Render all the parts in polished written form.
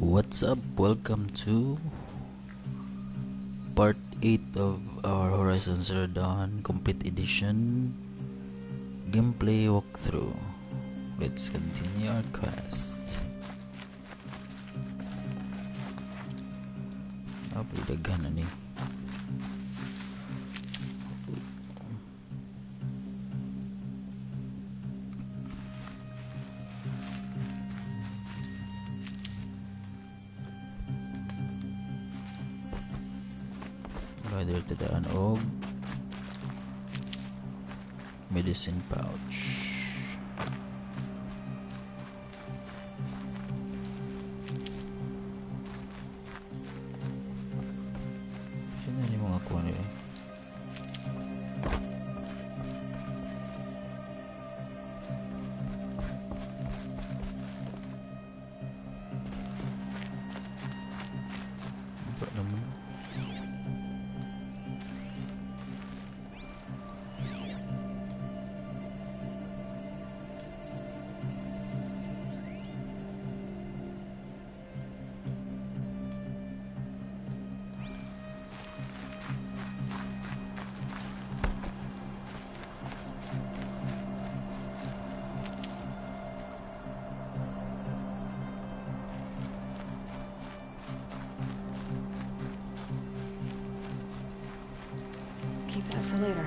What's up? Welcome to part 8 of our Horizon Zero Dawn Complete Edition gameplay walkthrough. Let's continue our quest. Daghan na ni. Gather to daan og medicine pouch. Sino ni mga kuha nila? Apa naman? Keep that for later.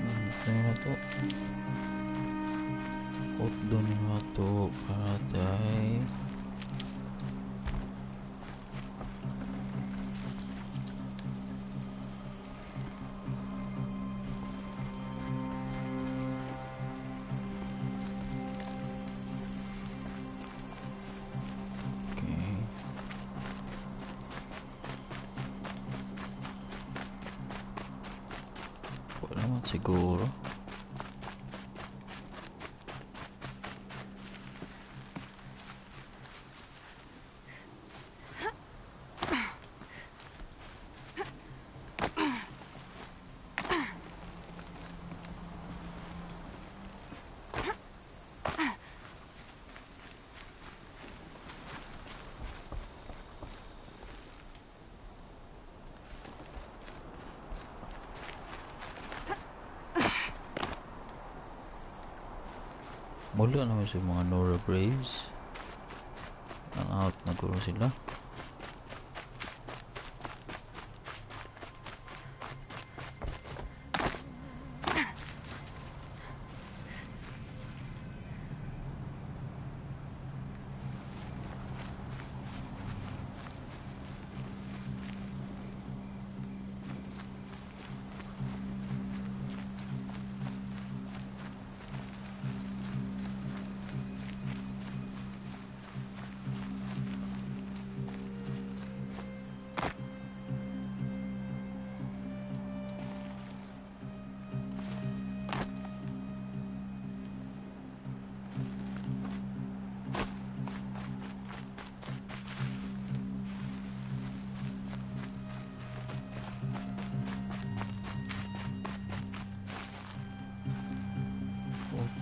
Ito na to. Hot doon na to. Karatay. Naman siguro. Mula naman sa mga Nora Braves. Ang out na guro sila.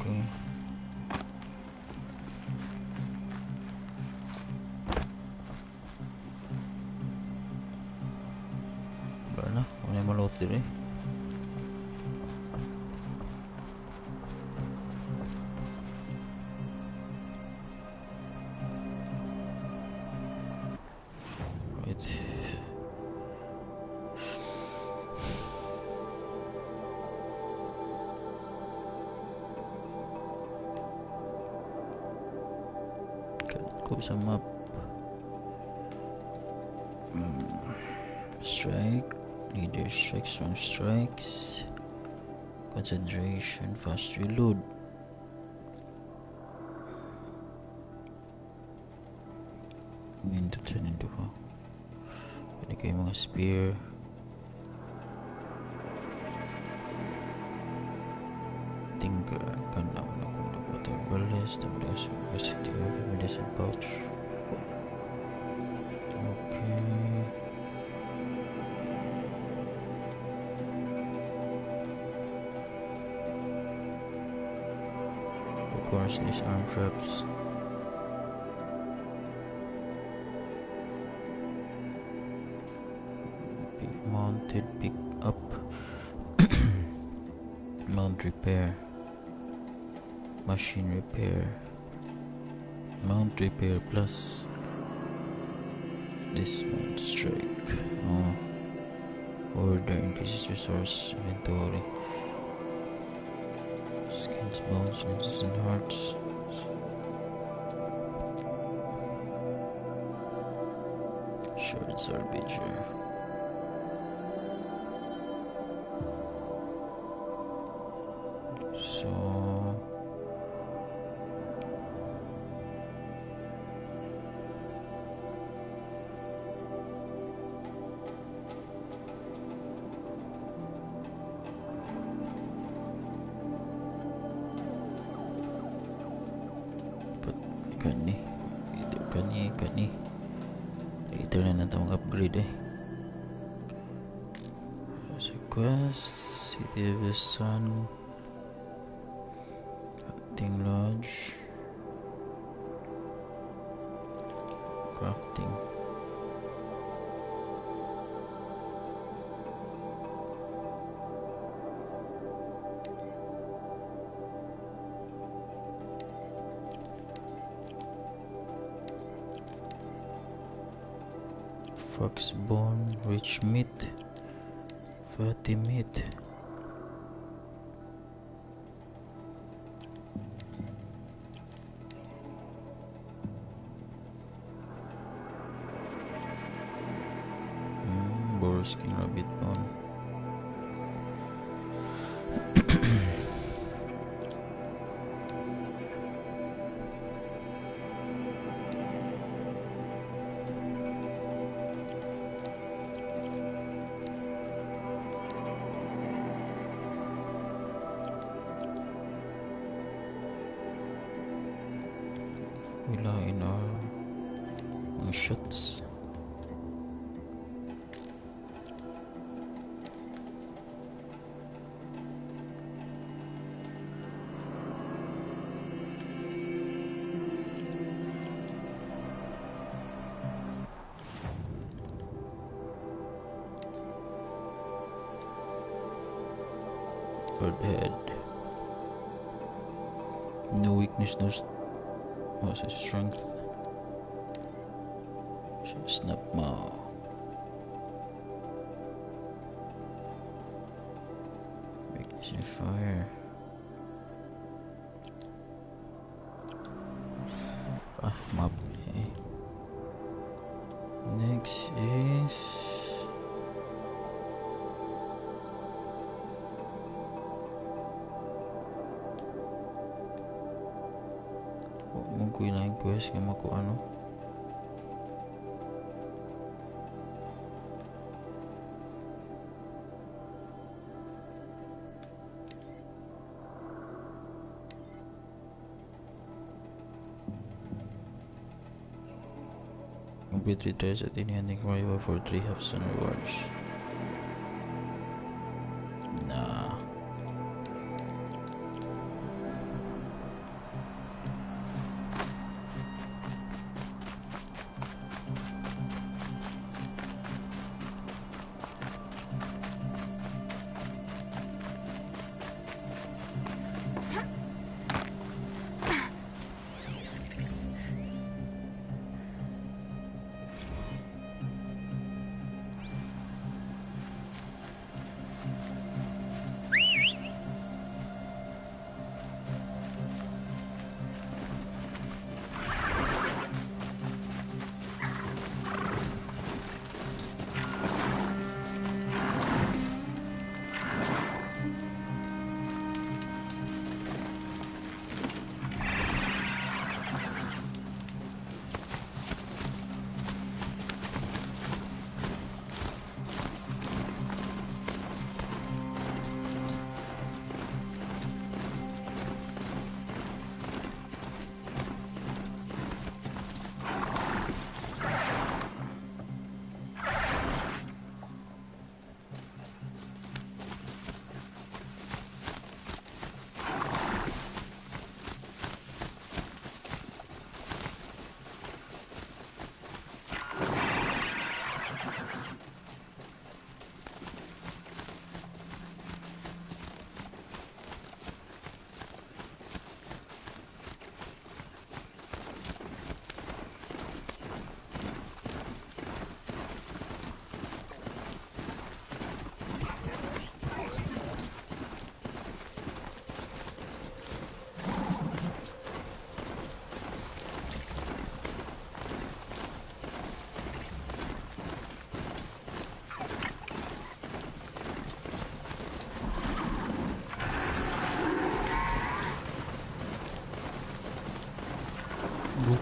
Okay. Wala na, wala yung malot din eh. Right. Go sa map. Strike. Leader strikes, strong strikes. Concentration, fast reload. Nindot sa nindot ko. Pwede kayo mga spear. Tingka kan ako na kung water ballast. Tapos capacity of medicine pouch. Okay. Of course, these arm traps. Mounted pick up. Mount repair. Machine repair. Mount repair plus. Dismount strike. Oh. Order increases resource inventory. Skins, bones, lenses, and hearts. Short salvager. So but kani either kani later na natin mag-upgrade so quest City of the Sun, Hunting Lodge, crafting. Fox bone, rich meat, fatty meat. Boar skin, rabbit bone. Wala in our shots. Bird head. No weakness, no what's his strength? Snap maw. Weakness in fire. Map. Next is mong kuha na quest nga mako ano. Complete retires at any ending rival for 3 halves and rewards. Nah.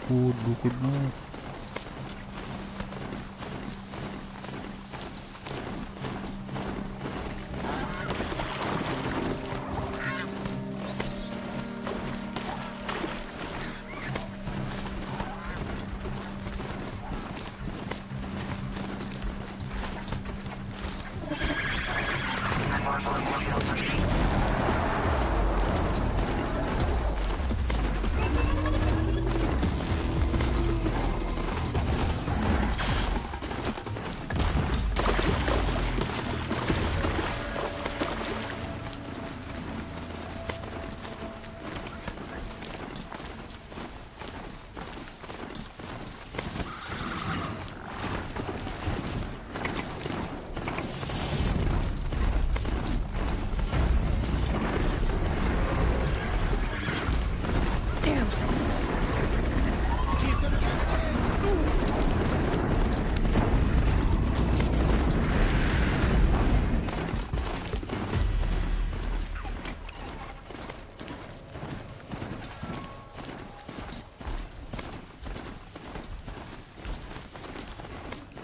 Bukod na.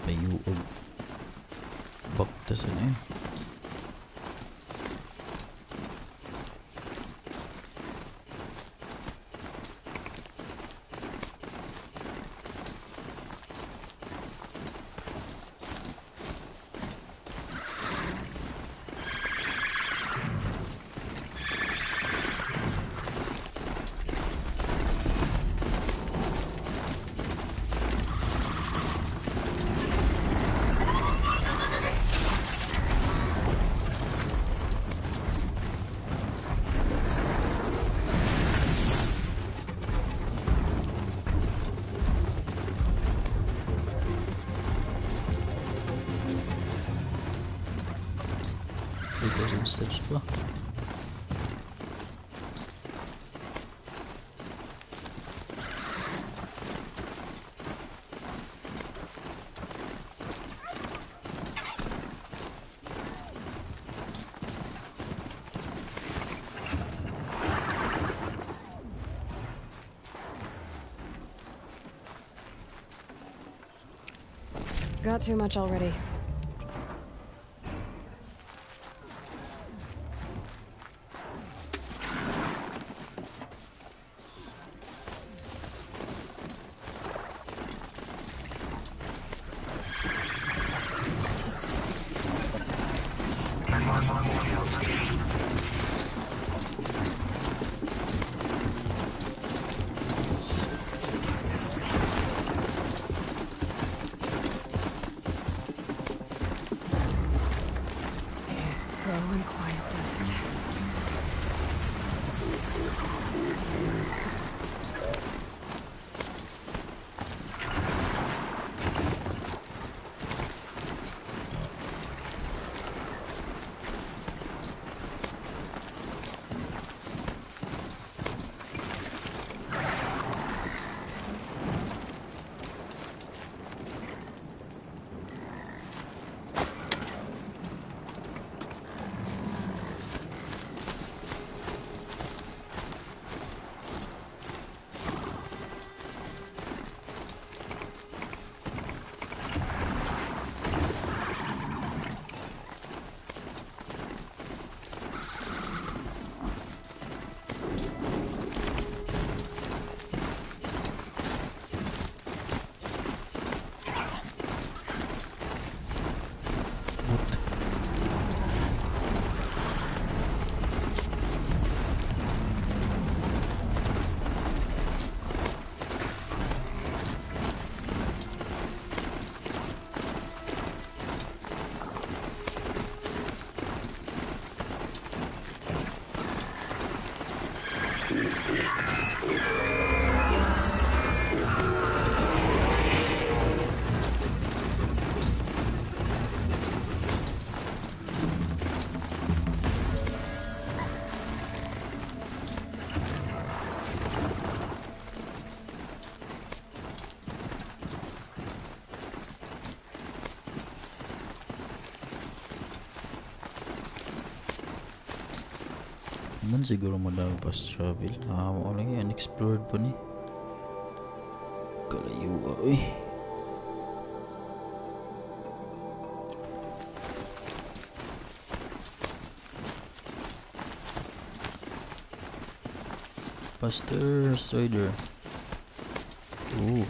Payuog. Baktas na yun. Steps pa. Got too much already. Man siguro mo daw fast travel. Wala yung unexplored pa ni. Kalayo ay. Faster, Strider. Ooh.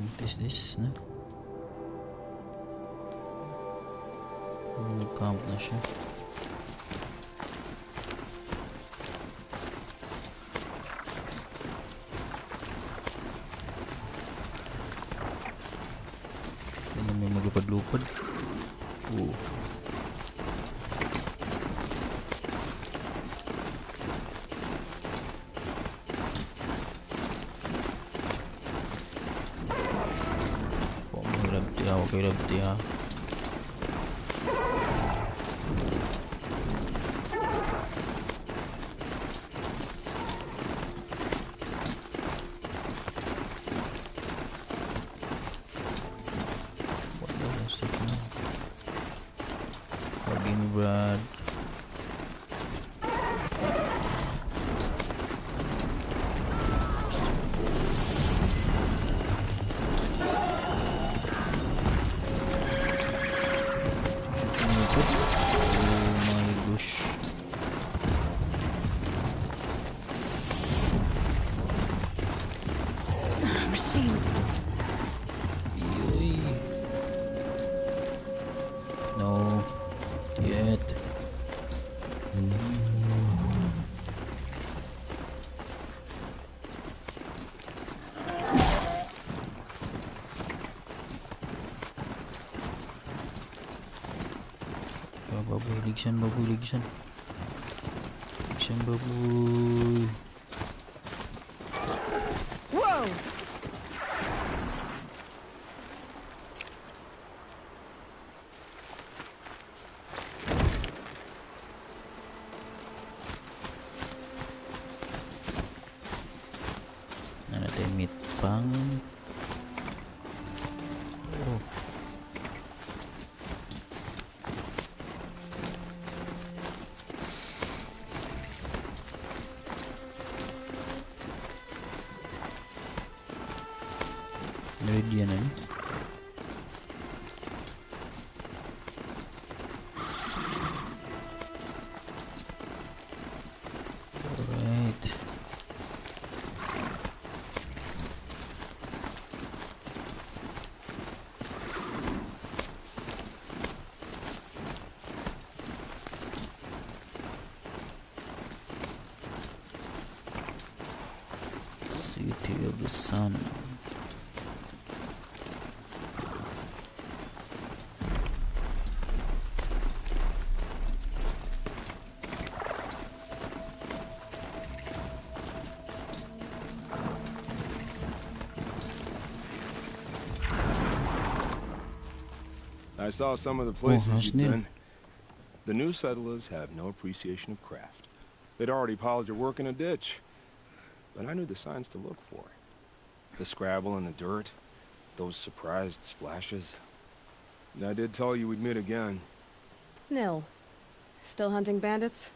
What is this? No? Camp na siya. Ano may maglupad-lupad? Oo. Huwag mo grabti ha, huwag kayo grabti ha. Forgive me, Brad. Oh my gosh. Machines. Yoy. No. Yet. Baboy, ligsan, baboy, ligsan. Ligsan, baboy. Whoa! Ano tayo, meat pang. Oh. Meridian ano? Alright. City of the Sun. I saw some of the places how's you've new? been. The new settlers have no appreciation of craft. They'd already piled your work in a ditch. But I knew the signs to look for. The scrabble in the dirt, those surprised splashes. I did tell you we'd meet again. Nil. Still hunting bandits?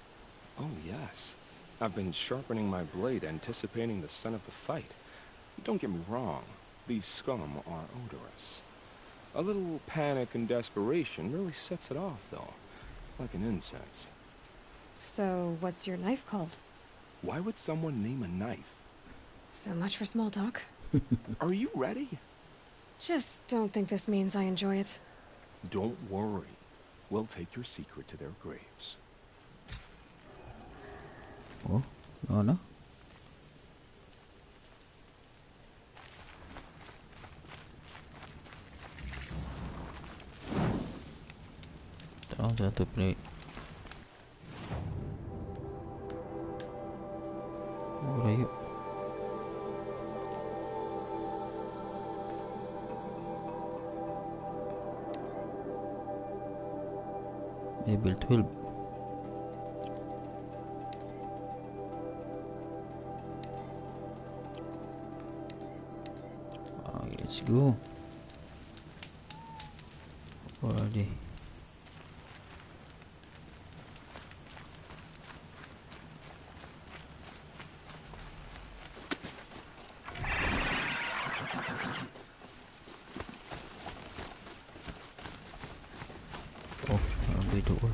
Oh, yes. I've been sharpening my blade, anticipating the scent of the fight. Don't get me wrong. These scum are odorous. A little panic and desperation really sets it off, though. Like an incense. So, what's your knife called? Why would someone name a knife? So much for small talk. Are you ready? Just don't think this means I enjoy it. Don't worry. We'll take your secret to their graves. Oh, no. Oh, satu play. Rayo. Level 12. Okay, let's go. Already. Oh, the door.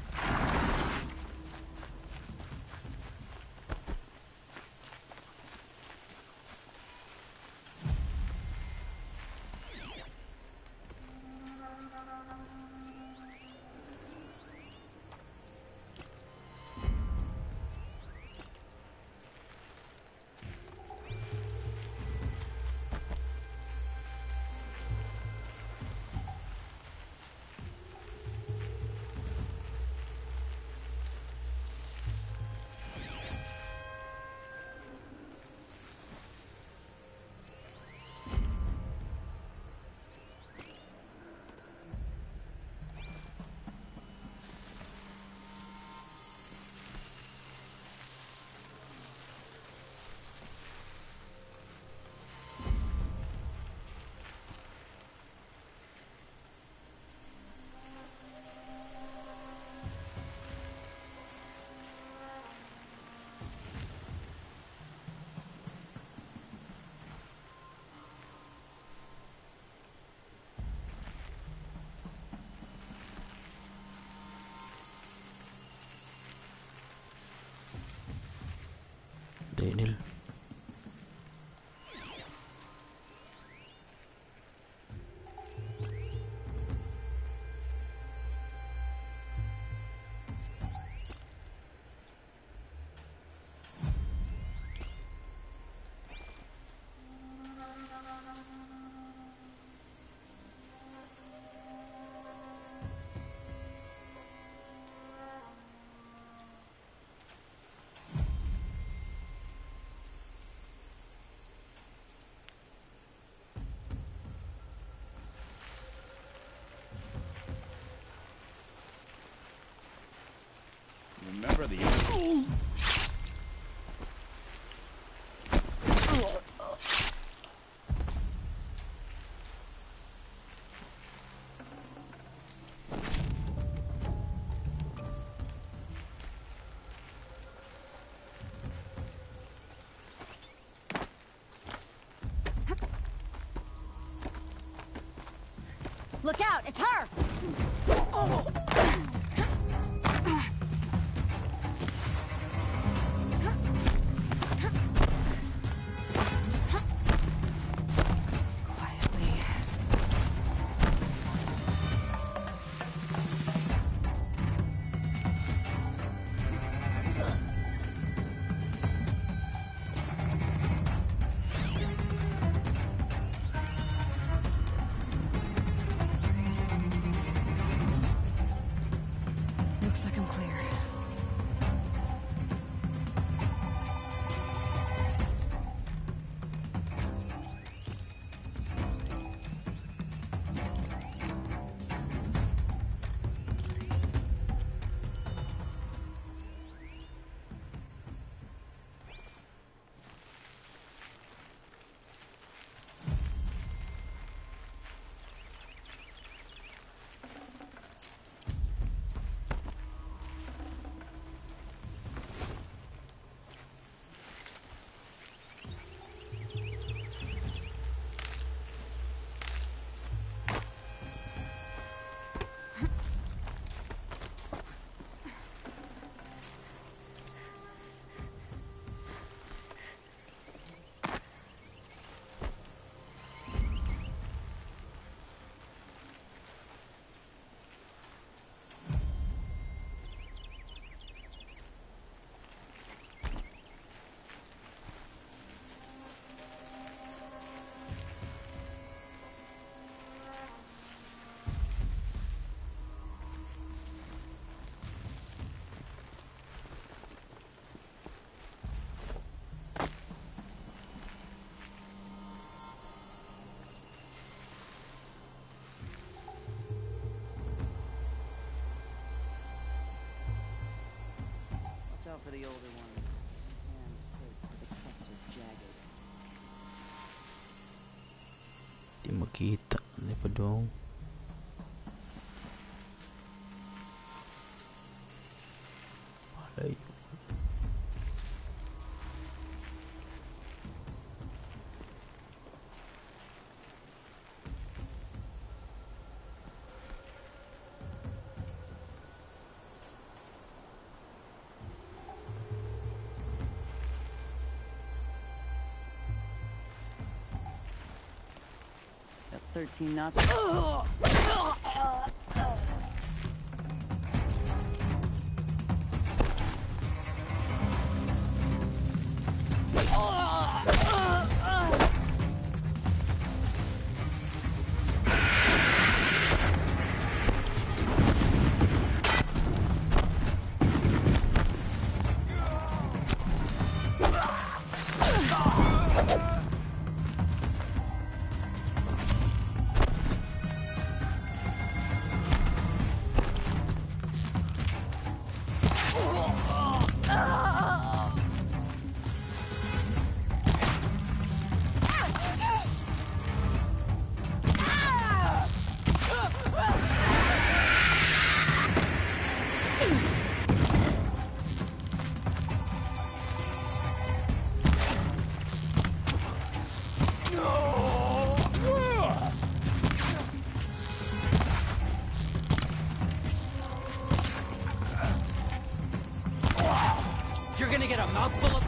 Daniel. Remember the Look out, it's her! Quietly. for the older one. And the cuts are jagged. Di makita. Di pa daw. Malay. Got 13 knots. You're gonna get a mouthful of...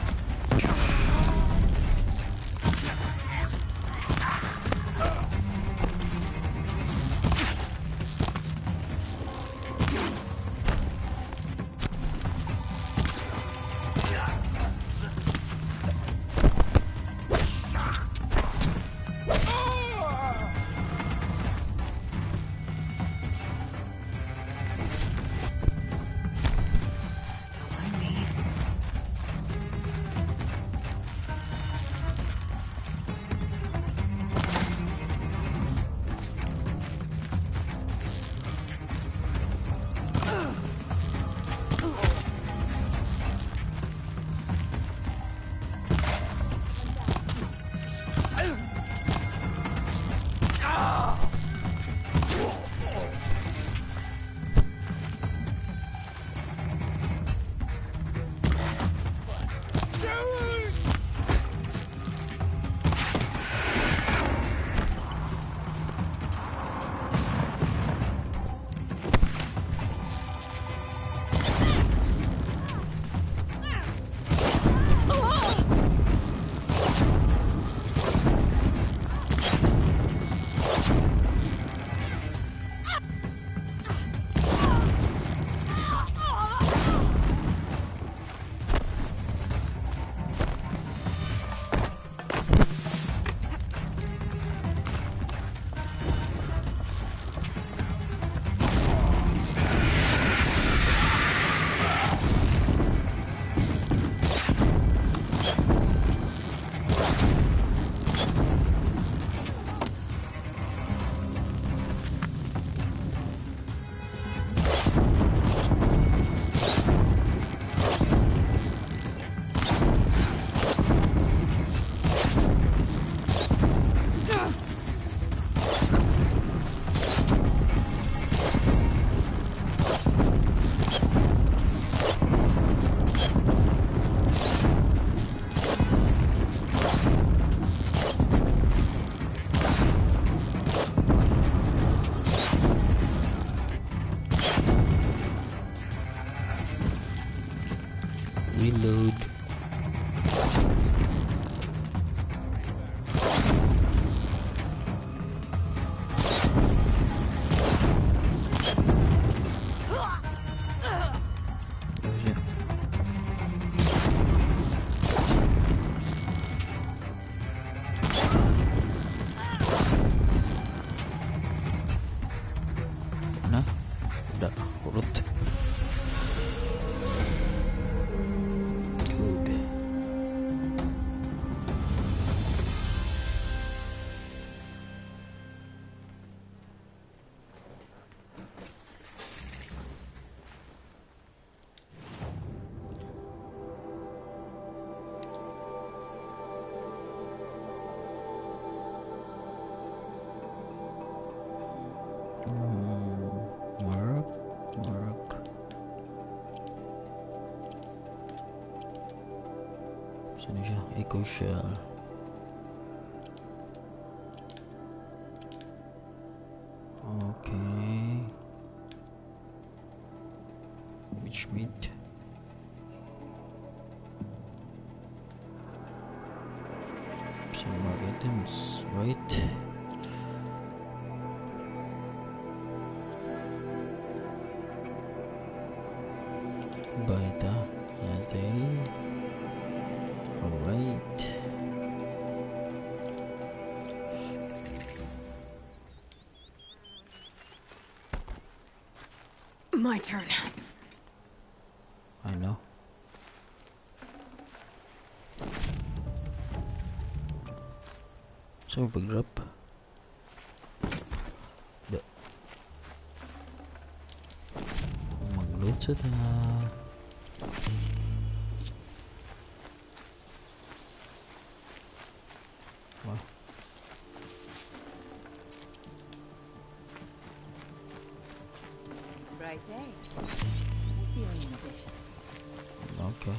Reload. Nah, udah urut. Saan siya? Echo Shell. Okay. Which meat? Some more items, right? Beta. Alright. My turn. I know. So pag-drop. Mag-load sa ta. Wow. Bright day. Feeling ambitious. Okay.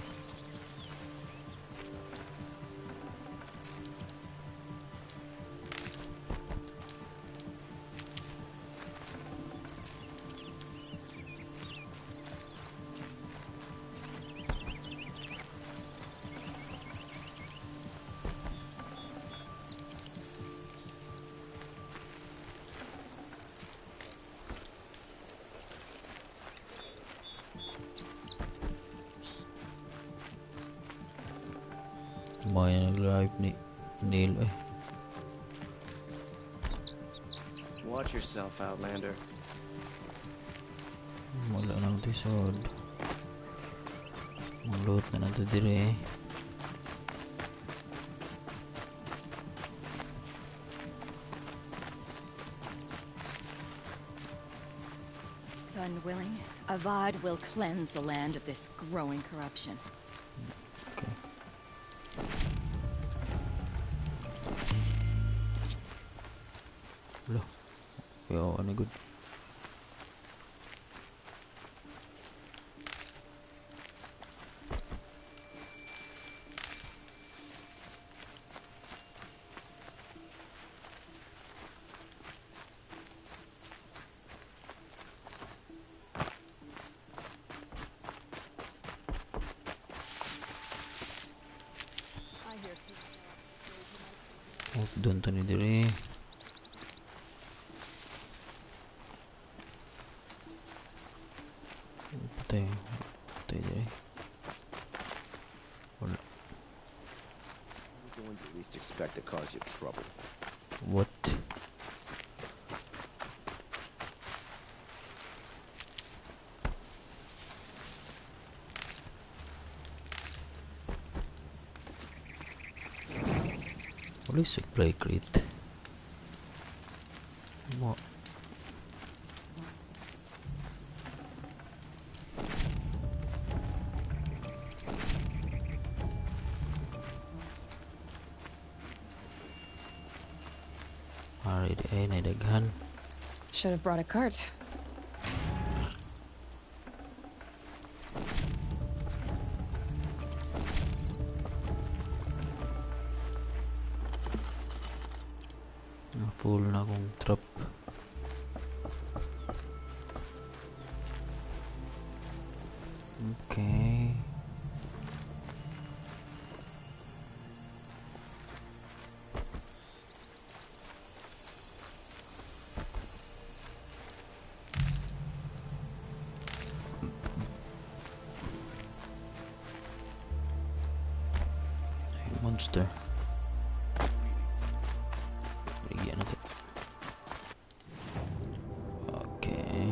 May nag-live ni Neil eh. Watch yourself, Outlander. Wala nang tisod. Mag-load na nato dire eh. Sun willing, Avad will cleanse the land of this growing corruption. Okay. Wala. Yo, ano good? Oh, doon to ni dire. Patay. Patay dire. Wala. We're going to at least expect to cause you trouble. What? What is supply crate? What? Alright, ay nadaghan. Should have brought a cart. Full na akong trap. Okay. Ay, monster. Bigyan natin. Okay.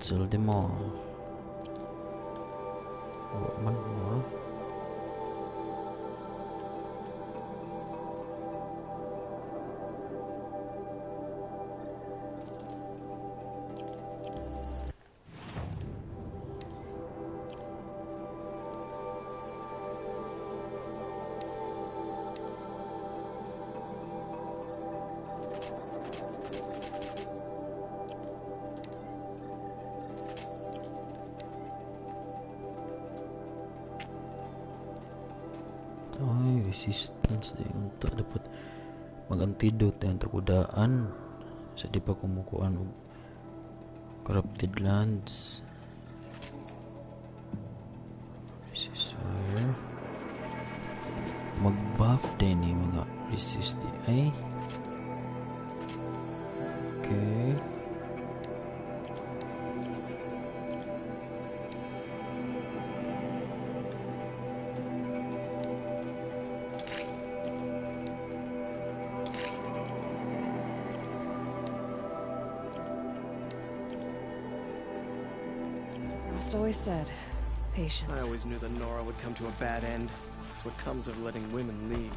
Sell them all. One more. Ay, resistance di unta dapat mag-antidote ang takudaan sa di pa kumukuan og corrupted lands. This is where mag-buff din yung mga resist di ay. Okay. Rost always said, patience. I always knew that Nora would come to a bad end. It's what comes of letting women lead.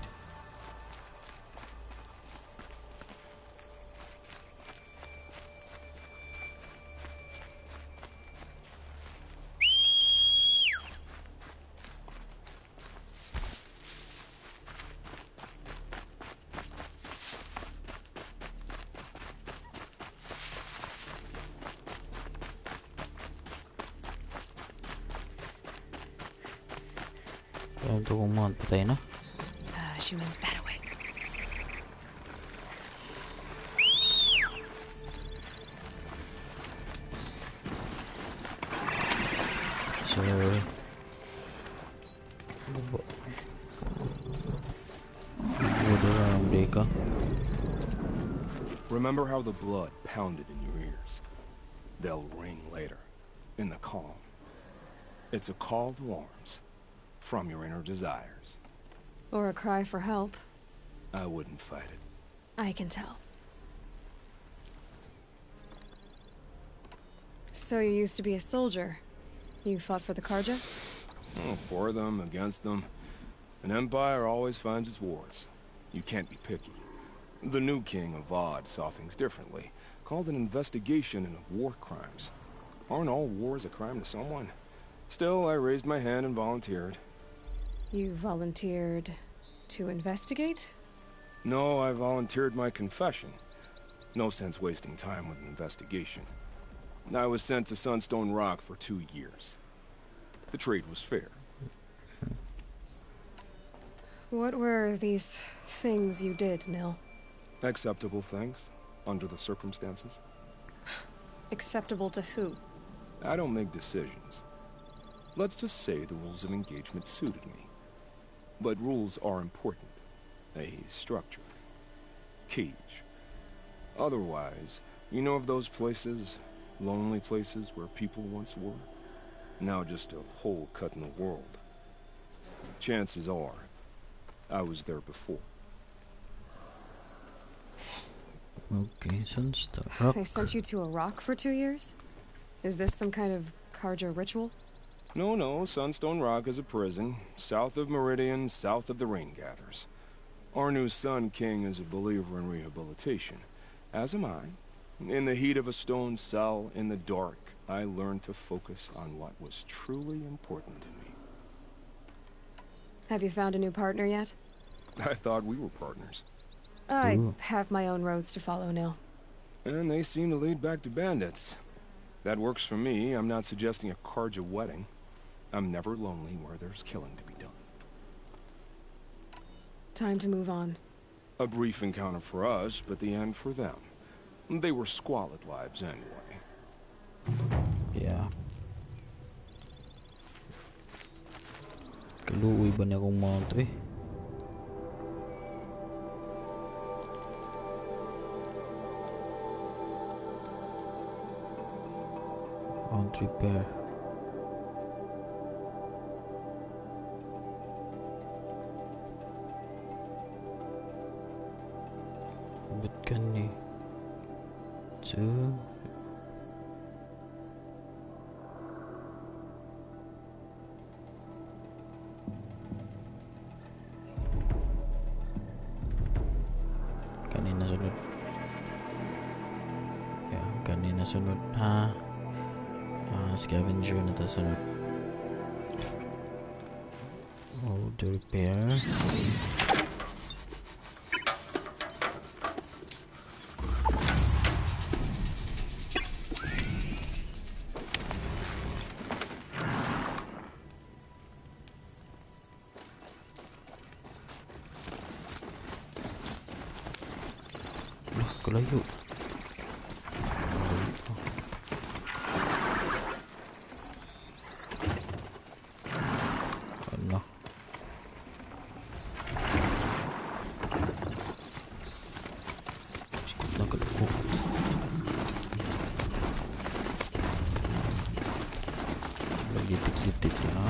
Kaya ito kung mga patay na. She went that way. So Remember how the blood pounded in your ears? They'll ring later, in the calm. It's a call to arms, from your inner desires. Or a cry for help. I wouldn't fight it. I can tell. So you used to be a soldier. You fought for the Karja? Oh, for them, against them. An empire always finds its wars. You can't be picky. The new king of Vod saw things differently. Called an investigation into war crimes. Aren't all wars a crime to someone? Still, I raised my hand and volunteered. You volunteered to investigate? No, I volunteered my confession. No sense wasting time with an investigation. I was sent to Sunstone Rock for 2 years. The trade was fair. What were these things you did, Nil? Acceptable things, under the circumstances. Acceptable to who? I don't make decisions. Let's just say the rules of engagement suited me. But rules are important. A structure. Cage. Otherwise, you know of those places, lonely places where people once were? Now just a hole cut in the world. Chances are, I was there before. Okay, Sunstone Rock. They sent you to a rock for 2 years? Is this some kind of Karja ritual? No, Sunstone Rock is a prison, south of Meridian, south of the Rain Gathers. Our new Sun King is a believer in rehabilitation, as am I. In the heat of a stone cell, in the dark, I learned to focus on what was truly important to me. Have you found a new partner yet? I thought we were partners. I Ooh. have my own roads to follow, Nil. And they seem to lead back to bandits. That works for me. I'm not suggesting a Karja wedding. I'm never lonely where there's killing to be done. Time to move on. A brief encounter for us, but the end for them. They were squalid lives anyway. Yeah. Kaluoy ba niya akong mount eh? Mount repair. But can you? 2 Kanina sunod. Yeah, kanina sunod. Ha? Scavenger na ta sunod. Oh, to repair. Kalayo. Ano? Nagalapo. Lagitik-gitik na.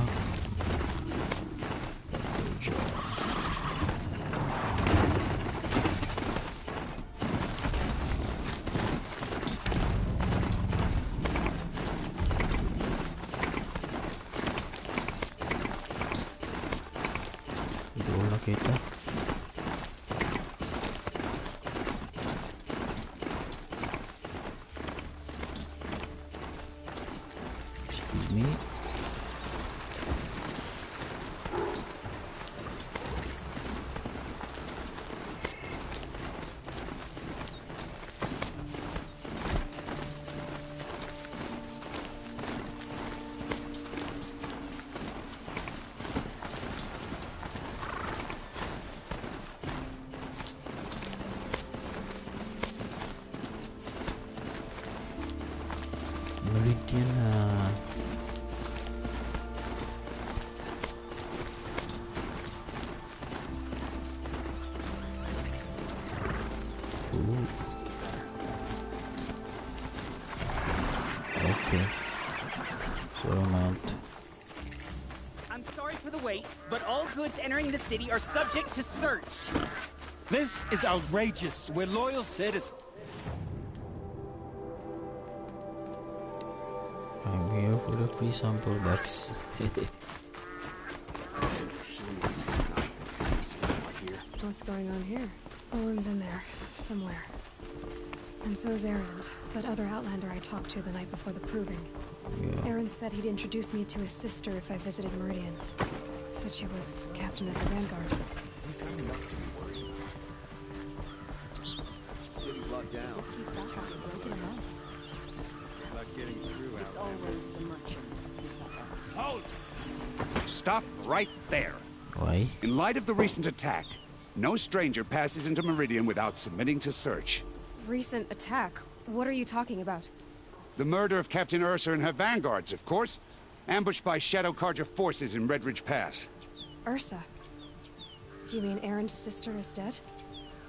Kita excuse me. Meridian okay. So mount. I'm sorry for the wait, but all goods entering the city are subject to search. This is outrageous. We're loyal citizens. I'm here for the free sample box. What's going on here? Owen's in there, somewhere. And so's Erend, that other Outlander I talked to the night before the proving. Yeah. Erend said he'd introduce me to his sister if I visited Meridian. Said she was captain of the Vanguard. City's locked down. This keeps up on broken alone. Not getting through It's always the merchants who suffer. Halt! Stop right there. Why? In light of the recent attack, no stranger passes into Meridian without submitting to search. Recent attack? What are you talking about? The murder of Captain Ursa and her vanguards, of course. Ambushed by Shadow Carja forces in Redridge Pass. Ursa? You mean Erend's sister is dead?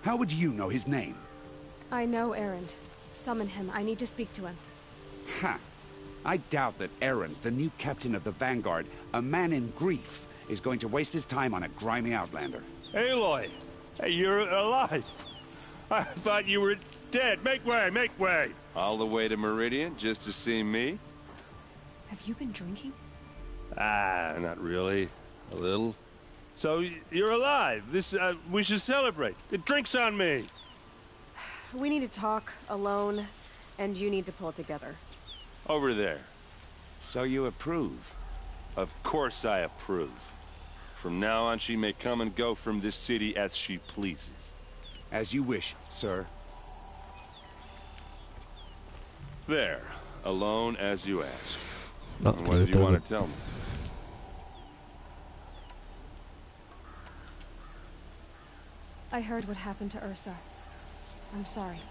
How would you know his name? I know Erend. Summon him. I need to speak to him. Ha! I doubt that Erend, the new captain of the Vanguard, a man in grief, is going to waste his time on a grimy outlander. Aloy! Hey, you're alive! I thought you were dead. Make way, make way! All the way to Meridian just to see me? Have you been drinking? Ah, not really. A little. So, you're alive. This, we should celebrate. The drink's on me! We need to talk, alone, and you need to pull it together. Over there. So you approve? Of course I approve. From now on, she may come and go from this city as she pleases. As you wish, sir. There. Alone as you asked. Oh, And what did you want to tell me? I heard what happened to Ursa. I'm sorry.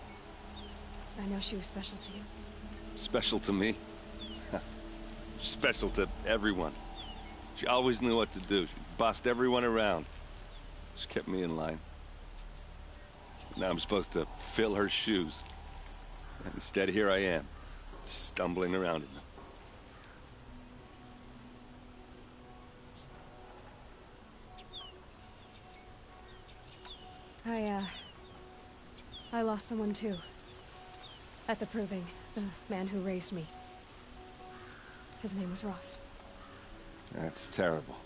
I know she was special to you. Special to me? Special to everyone. She always knew what to do. She bossed everyone around. She kept me in line. Now I'm supposed to fill her shoes. And instead, here I am, stumbling around in them. I lost someone too. At the proving, the man who raised me. His name was Rost. That's terrible.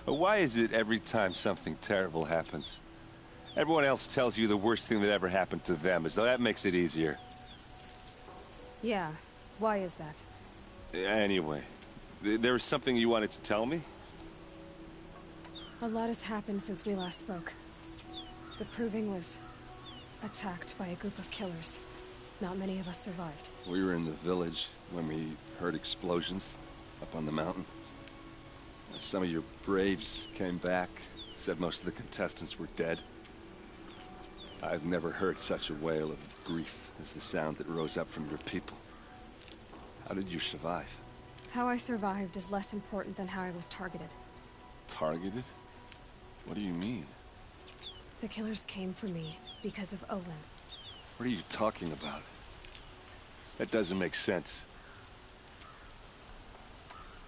But why is it every time something terrible happens, Everyone else tells you the worst thing that ever happened to them, as though that makes it easier. Yeah, why is that? Anyway, there was something you wanted to tell me? A lot has happened since we last spoke. The Proving was attacked by a group of killers. Not many of us survived. We were in the village when we heard explosions up on the mountain. Some of your braves came back, said most of the contestants were dead. I've never heard such a wail of grief as the sound that rose up from your people. How did you survive? How I survived is less important than how I was targeted. Targeted? What do you mean? The killers came for me because of Olin. What are you talking about? That doesn't make sense.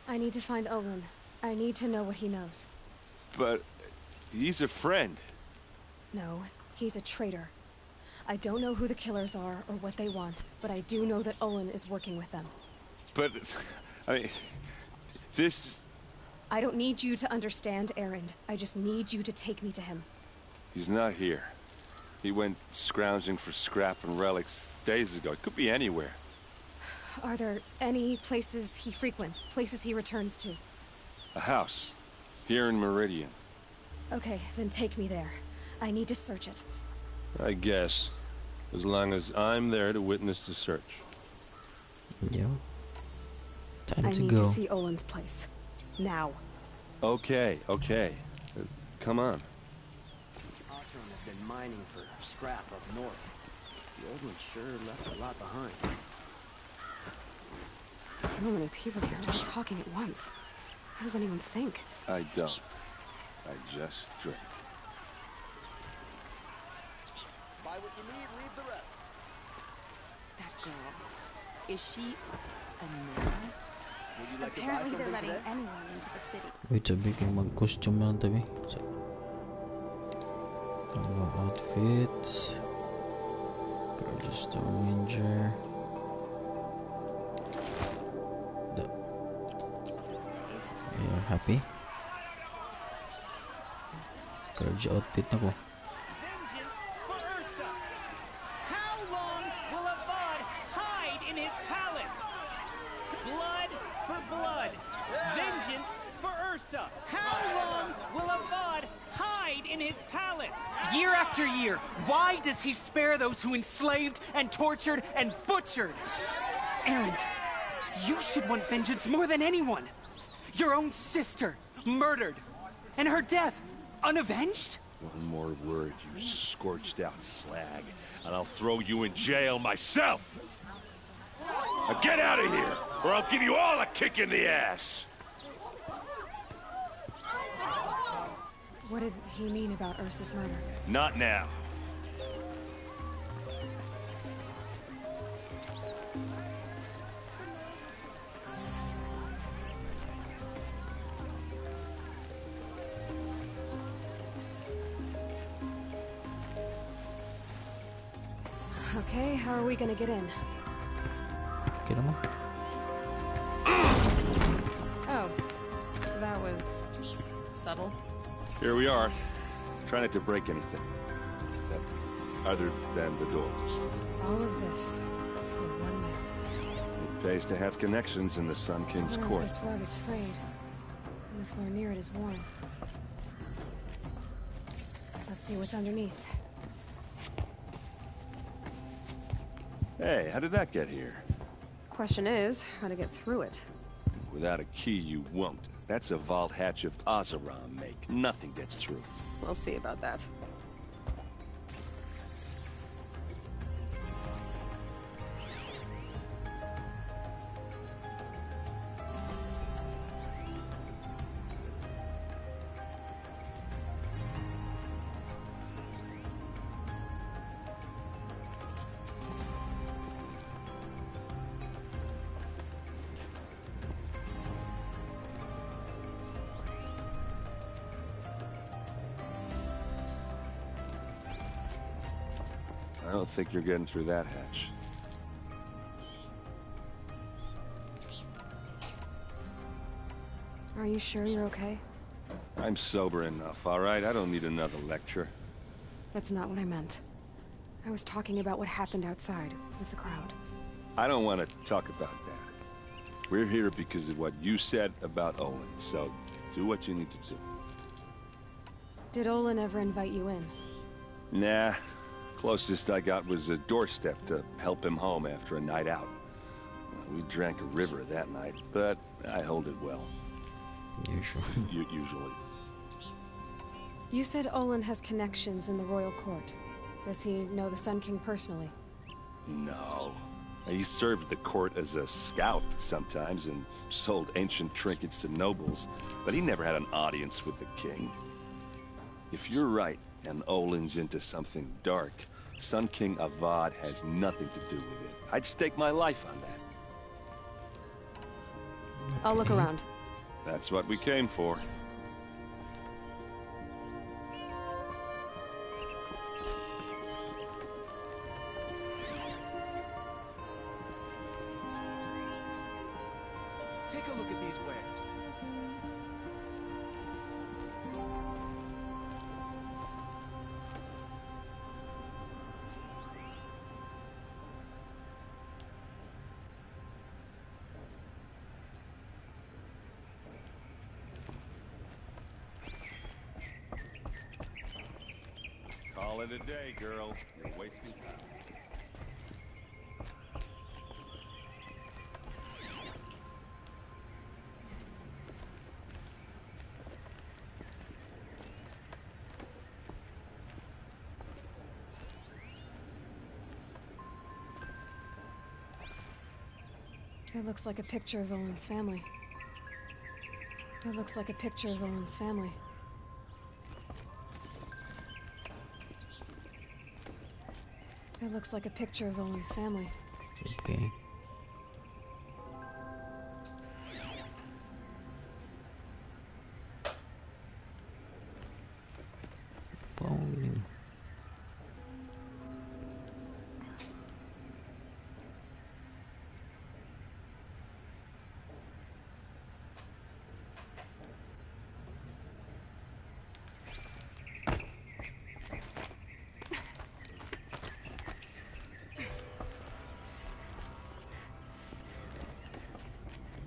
I need to find Olin. I need to know what he knows. But he's a friend. No, he's a traitor. I don't know who the killers are or what they want, but I do know that Olin is working with them. But, I mean, this... I don't need you to understand, Erend. I just need you to take me to him. He's not here. He went scrounging for scrap and relics days ago. It could be anywhere. Are there any places he frequents? Places he returns to? A house. Here in Meridian. Okay, then take me there. I need to search it. I guess. As long as I'm there to witness the search. Yeah. Time I to need go. to see Olin's place. Now. Okay, okay. Come on. Osram has been mining for scrap up north. The old one sure left a lot behind. So many people here, all talking at once. How does anyone think? I don't. I just drink. Buy what you need, leave the rest. That girl. Is she a nun? Would you like Apparently to buy they're something letting today? anyone into the city. Wait, sabi ko mag-costume lang tabi. Ano outfit? Gorgeous Stone Ranger. You're happy? Gorgeous outfit na ko. Vengeance for Ursa! How long will Avad hide in his palace? Blood for blood. Vengeance for Ursa. How long will Avad hide in his palace? Year after year, why does he spare those who enslaved and tortured and butchered? Erend, you should want vengeance more than anyone. Your own sister, murdered. And her death, unavenged? One more word, you scorched out slag, and I'll throw you in jail myself! Now get out of here, or I'll give you all a kick in the ass! What did he mean about Ursa's murder? Not now. Okay, how are we gonna get in? Okay naman. Oh, that was subtle. Here we are. Try not to break anything. Other than the door. All of this for one man. It pays to have connections in the Sun King's court. This rug is frayed, and the floor near it is worn. Let's see what's underneath. Hey, how did that get here? Question is, how to get through it. Without a key, you won't. That's a vault hatch of Oseram make. Nothing gets through. We'll see about that. I don't think you're getting through that hatch. Are you sure you're okay? I'm sober enough, all right? I don't need another lecture. That's not what I meant. I was talking about what happened outside with the crowd. I don't want to talk about that. We're here because of what you said about Olin, so do what you need to do. Did Olin ever invite you in? Nah. Closest I got was a doorstep to help him home after a night out. We drank a river that night, but I hold it well. Usually. You said Olin has connections in the royal court. Does he know the Sun King personally? No. He served the court as a scout sometimes and sold ancient trinkets to nobles, but he never had an audience with the king. If you're right, and Olin's into something dark, Sun King Avad has nothing to do with it. I'd stake my life on that. I'll look around. That's what we came for. Take a look at these wares. Call it a day, girl. You're wasting time. It looks like a picture of Olin's family. It looks like a picture of Olin's family. It looks like a picture of Olin's family. Okay. Bowling.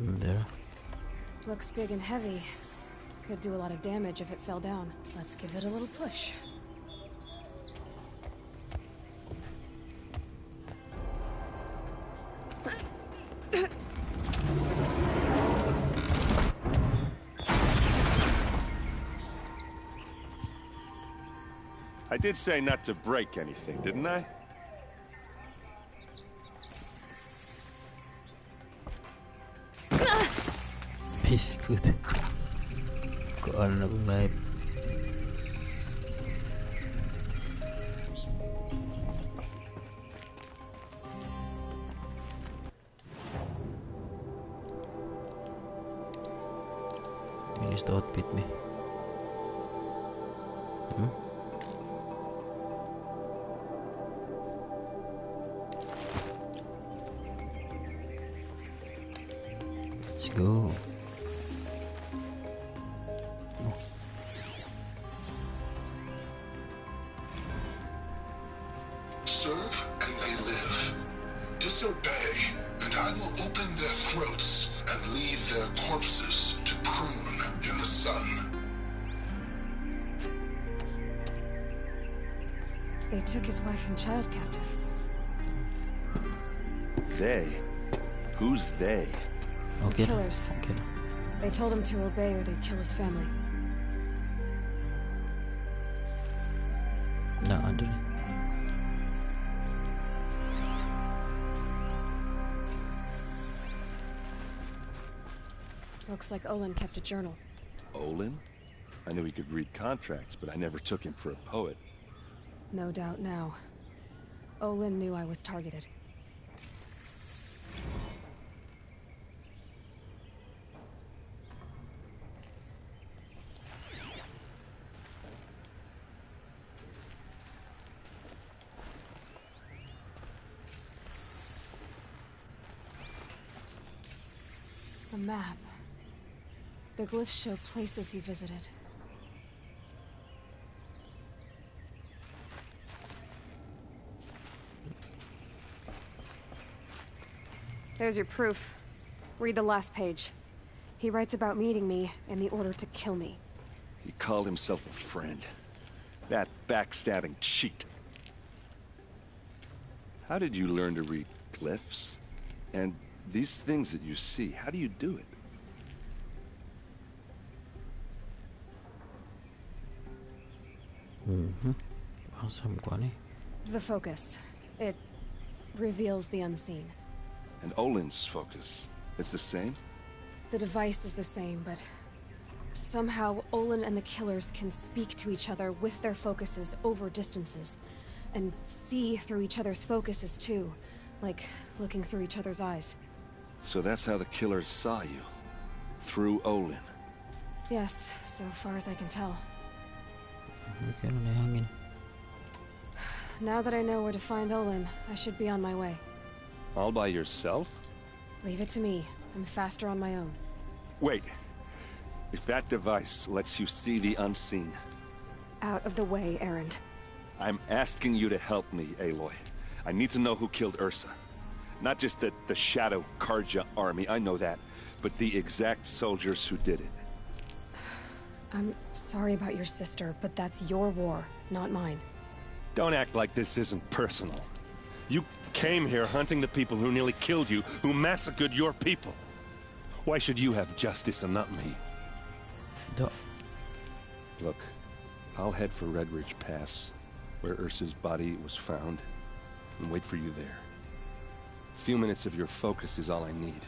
There. Looks big and heavy. Could do a lot of damage if it fell down. Let's give it a little push. I did say not to break anything, didn't I? Biscuit. Kok ano live. Finish the outfit me. Let's go. Serve and they live. Disobey, and I will open their throats and leave their corpses to prune in the sun. They took his wife and child captive. They? Who's they? Okay. Killers. Okay. They told him to obey or they'd kill his family. No, Andre. Looks like Olin kept a journal. Olin? I knew he could read contracts, but I never took him for a poet. No doubt now. Olin knew I was targeted. A map. The glyphs show places he visited. There's your proof. Read the last page. He writes about meeting me and the order to kill me. He called himself a friend. That backstabbing cheat. How did you learn to read glyphs? And these things that you see, how do you do it? Awesome, Kwani. The focus. It reveals the unseen. And Olin's focus, it's the same? The device is the same, but somehow Olin and the killers can speak to each other with their focuses over distances, and see through each other's focuses too, like looking through each other's eyes. So that's how the killers saw you? Through Olin? Yes, so far as I can tell. Now that I know where to find Olin, I should be on my way. All by yourself? Leave it to me. I'm faster on my own. Wait. If that device lets you see the unseen... Out of the way, Erend. I'm asking you to help me, Aloy. I need to know who killed Ursa. Not just the Shadow Karja army, I know that, but the exact soldiers who did it. I'm sorry about your sister, but that's your war, not mine. Don't act like this isn't personal. You came here hunting the people who nearly killed you, who massacred your people. Why should you have justice and not me? Look, I'll head for Red Ridge Pass, where Ursa's body was found, and wait for you there. A few minutes of your focus is all I need.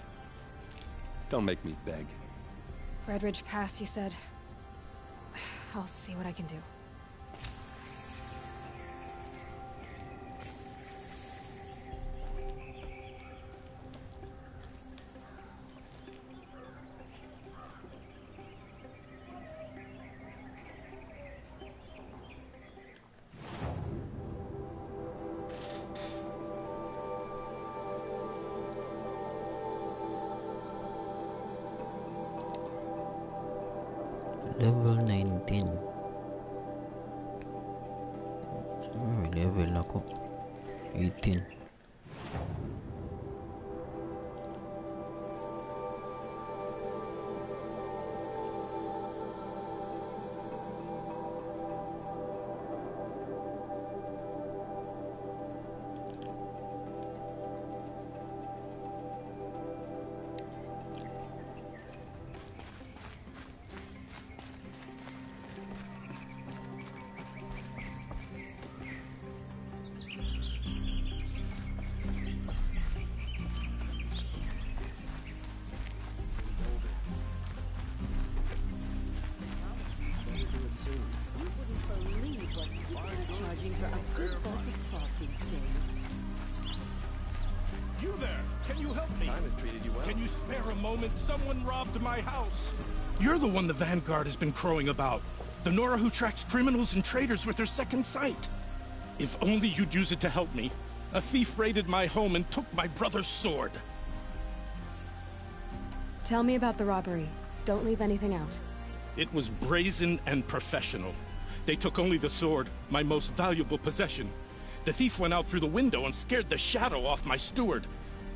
Don't make me beg. Red Ridge Pass, you said? I'll see what I can do. Level 19. Level na ako 18. You there! Can you help me? Time has treated you well. Can you spare a moment? Someone robbed my house. You're the one the Vanguard has been crowing about. The Nora who tracks criminals and traitors with her second sight. If only you'd use it to help me. A thief raided my home and took my brother's sword. Tell me about the robbery. Don't leave anything out. It was brazen and professional. They took only the sword, my most valuable possession. The thief went out through the window and scared the shadow off my steward.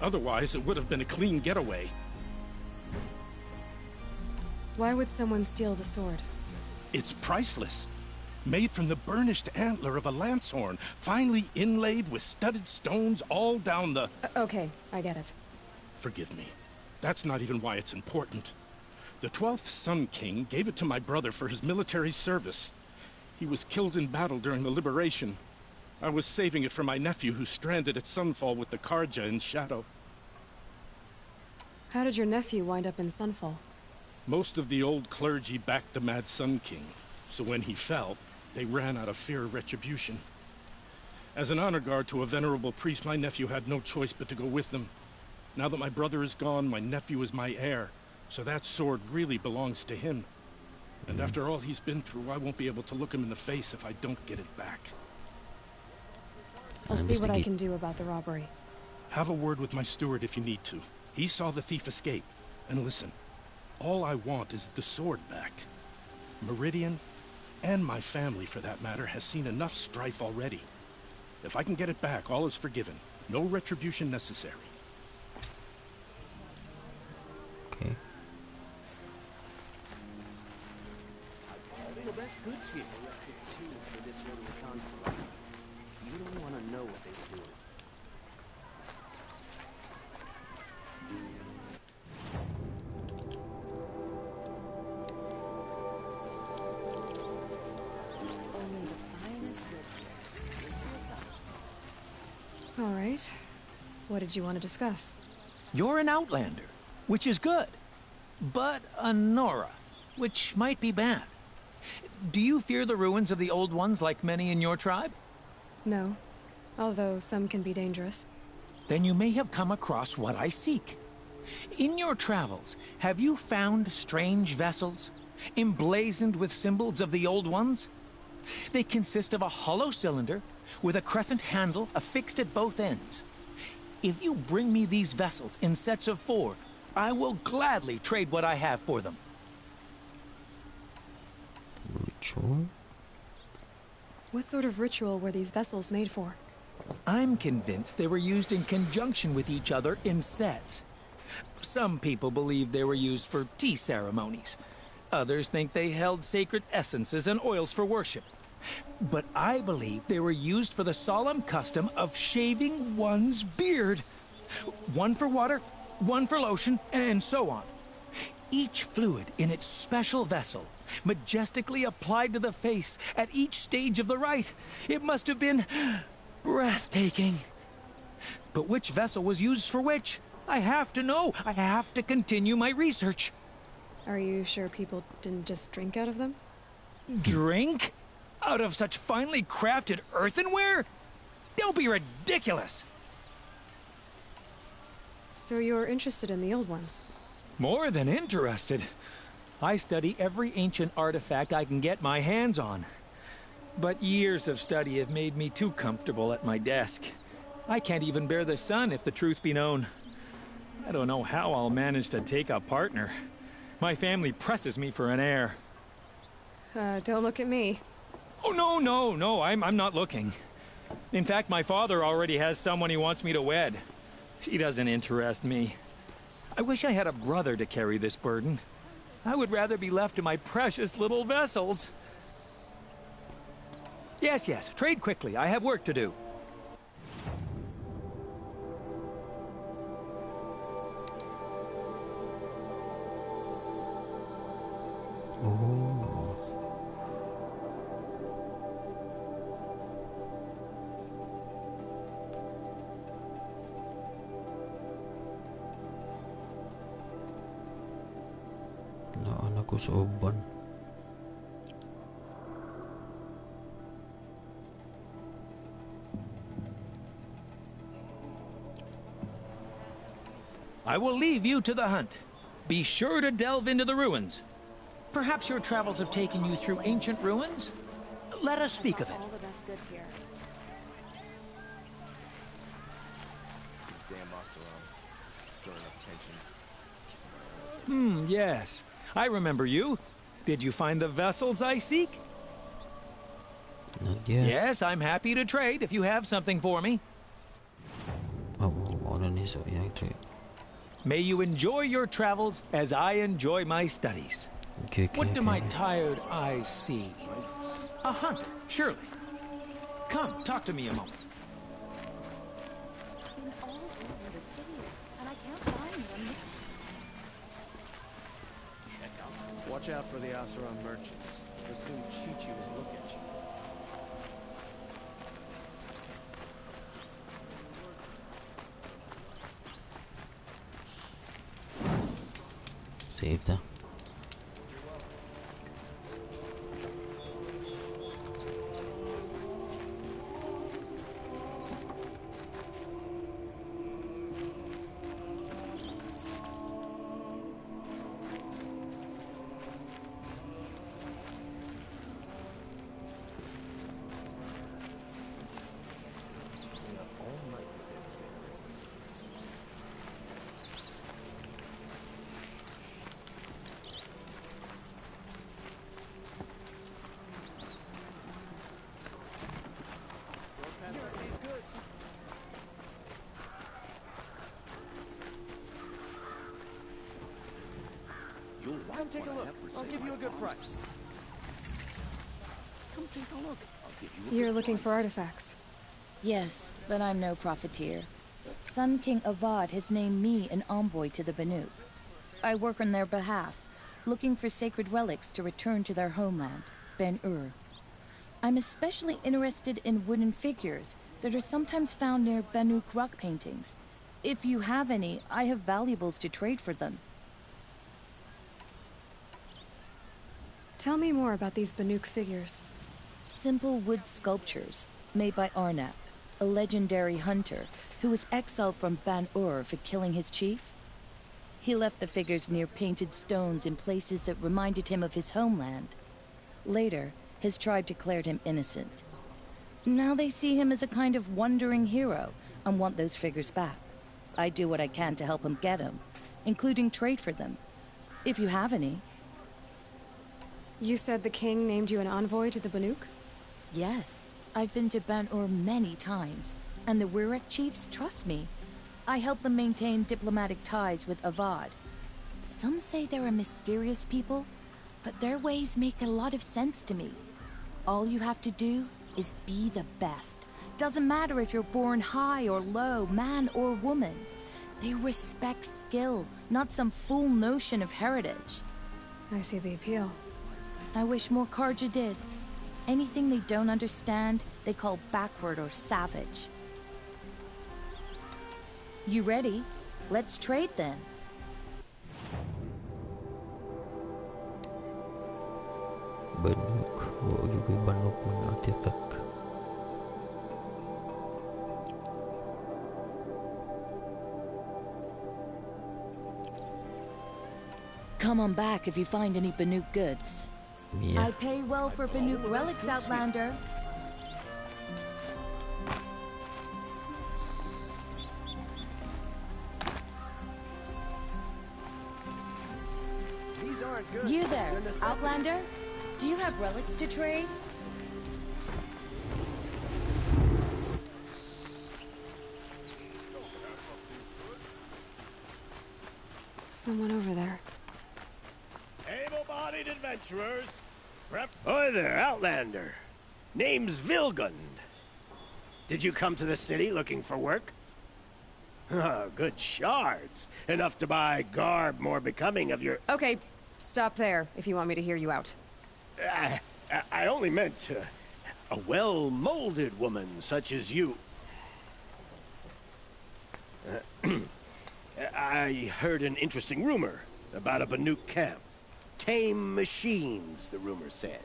Otherwise, it would have been a clean getaway. Why would someone steal the sword? It's priceless. Made from the burnished antler of a lancehorn, finely inlaid with studded stones all down the... Okay, I get it. Forgive me. That's not even why it's important. The 12th Sun King gave it to my brother for his military service. He was killed in battle during the Liberation. I was saving it for my nephew who's stranded at Sunfall with the Karja in Shadow. How did your nephew wind up in Sunfall? Most of the old clergy backed the Mad Sun King, so when he fell, they ran out of fear of retribution. As an honor guard to a venerable priest, my nephew had no choice but to go with them. Now that my brother is gone, my nephew is my heir, so that sword really belongs to him. And after all he's been through, I won't be able to look him in the face if I don't get it back. I'll see what I can do about the robbery. Have a word with my steward if you need to. He saw the thief escape. And listen, all I want is the sword back. Meridian, and my family for that matter, has seen enough strife already. If I can get it back, all is forgiven. No retribution necessary. goods here. Arrested two for disorderly conduct. You don't want to know what they were doing. Only the finest goods here. Think for yourself. All right. What did you want to discuss? You're an outlander, which is good. But a Nora, which might be bad. Do you fear the ruins of the old ones like many in your tribe? No. Although some can be dangerous. Then you may have come across what I seek. In your travels, have you found strange vessels, emblazoned with symbols of the old ones? They consist of a hollow cylinder with a crescent handle affixed at both ends. If you bring me these vessels in sets of 4, I will gladly trade what I have for them. Ritual? What sort of ritual were these vessels made for? I'm convinced they were used in conjunction with each other in sets. Some people believe they were used for tea ceremonies. Others think they held sacred essences and oils for worship. But I believe they were used for the solemn custom of shaving one's beard. One for water, one for lotion, and so on. Each fluid in its special vessel, majestically applied to the face at each stage of the rite. It must have been breathtaking. But which vessel was used for which? I have to know. I have to continue my research. Are you sure people didn't just drink out of them? Drink? Out of such finely crafted earthenware? Don't be ridiculous! So you're interested in the old ones? More than interested. I study every ancient artifact I can get my hands on. But years of study have made me too comfortable at my desk. I can't even bear the sun, if the truth be known. I don't know how I'll manage to take a partner. My family presses me for an heir. Don't look at me. Oh, no, I'm not looking. In fact, my father already has someone he wants me to wed. She doesn't interest me. I wish I had a brother to carry this burden. I would rather be left to my precious little vessels. Yes, trade quickly. I have work to do. Naan ako sa uban. I will leave you to the hunt. Be sure to delve into the ruins. Perhaps your travels have taken you through ancient ruins? Let us speak of it. All the best goods here. Damn Osteron. Stirring up tensions. Yes. I remember you. Did you find the vessels I seek? Not yet. Yes, I'm happy to trade if you have something for me. May you enjoy your travels as I enjoy my studies. What do my tired eyes see? A hunter, surely. Come, talk to me a moment. Been all over the city, and I can't find them. Watch out for the Oseron merchants. They'll soon cheat you as look at you. Saved her. Come take a look. I'll give you a good price. Take a look. I'll give you a You're good looking for price. artifacts. Yes, but I'm no profiteer. Sun King Avad has named me an envoy to the Banuk. I work on their behalf, looking for sacred relics to return to their homeland, Ben-Ur. I'm especially interested in wooden figures that are sometimes found near Banuk rock paintings. If you have any, I have valuables to trade for them. Tell me more about these Banuk figures. Simple wood sculptures made by Arnak, a legendary hunter who was exiled from Ban-Ur for killing his chief. He left the figures near painted stones in places that reminded him of his homeland. Later, his tribe declared him innocent. Now they see him as a kind of wandering hero and want those figures back. I do what I can to help him get them, including trade for them, if you have any. You said the king named you an envoy to the Banuk? Yes, I've been to Ban-Ur many times, and the Wirek chiefs trust me. I help them maintain diplomatic ties with Avad. Some say they're a mysterious people, but their ways make a lot of sense to me. All you have to do is be the best. Doesn't matter if you're born high or low, man or woman. They respect skill, not some fool notion of heritage. I see the appeal. I wish more Karja did. Anything they don't understand, they call backward or savage. You ready? Let's trade then. Banuk. Oo, juga Banuk ng artifact. Come on back if you find any Banuk goods. Yeah. I pay well for Banuk relics, Outlander. These aren't good. You there, They're necessities. Outlander? Do you have relics to trade? Someone over there. Able-bodied adventurers, prep. Hi there, Outlander. Name's Vilgund. Did you come to the city looking for work? Oh, good shards. Enough to buy garb more becoming of your... Okay, stop there if you want me to hear you out. I only meant a well-molded woman such as you. I heard an interesting rumor about a Banuk camp. Tame machines, the rumor said.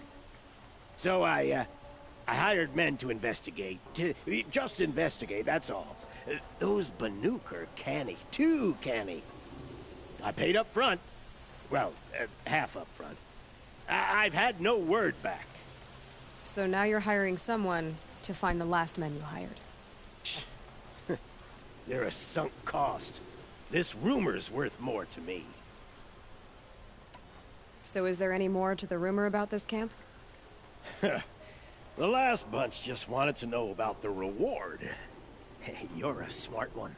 So I hired men to investigate. Just investigate, that's all. Those Banuk are canny. Too canny. I paid up front. Well, half up front. I've had no word back. So now you're hiring someone to find the last men you hired. They're a sunk cost. This rumor's worth more to me. So is there any more to the rumor about this camp? The last bunch just wanted to know about the reward. Hey, you're a smart one.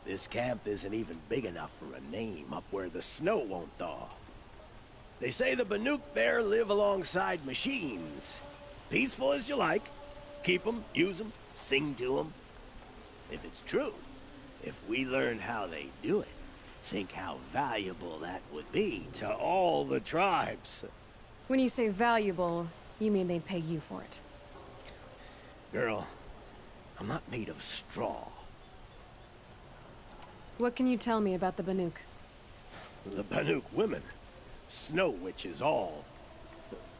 This camp isn't even big enough for a name up where the snow won't thaw. They say the Banuk there live alongside machines. Peaceful as you like. Keep them, use them, sing to them. If it's true, if we learn how they do it, think how valuable that would be to all the tribes. When you say valuable, you mean they'd pay you for it. Girl, I'm not made of straw. What can you tell me about the Banuk? The Banuk women. Snow witches all.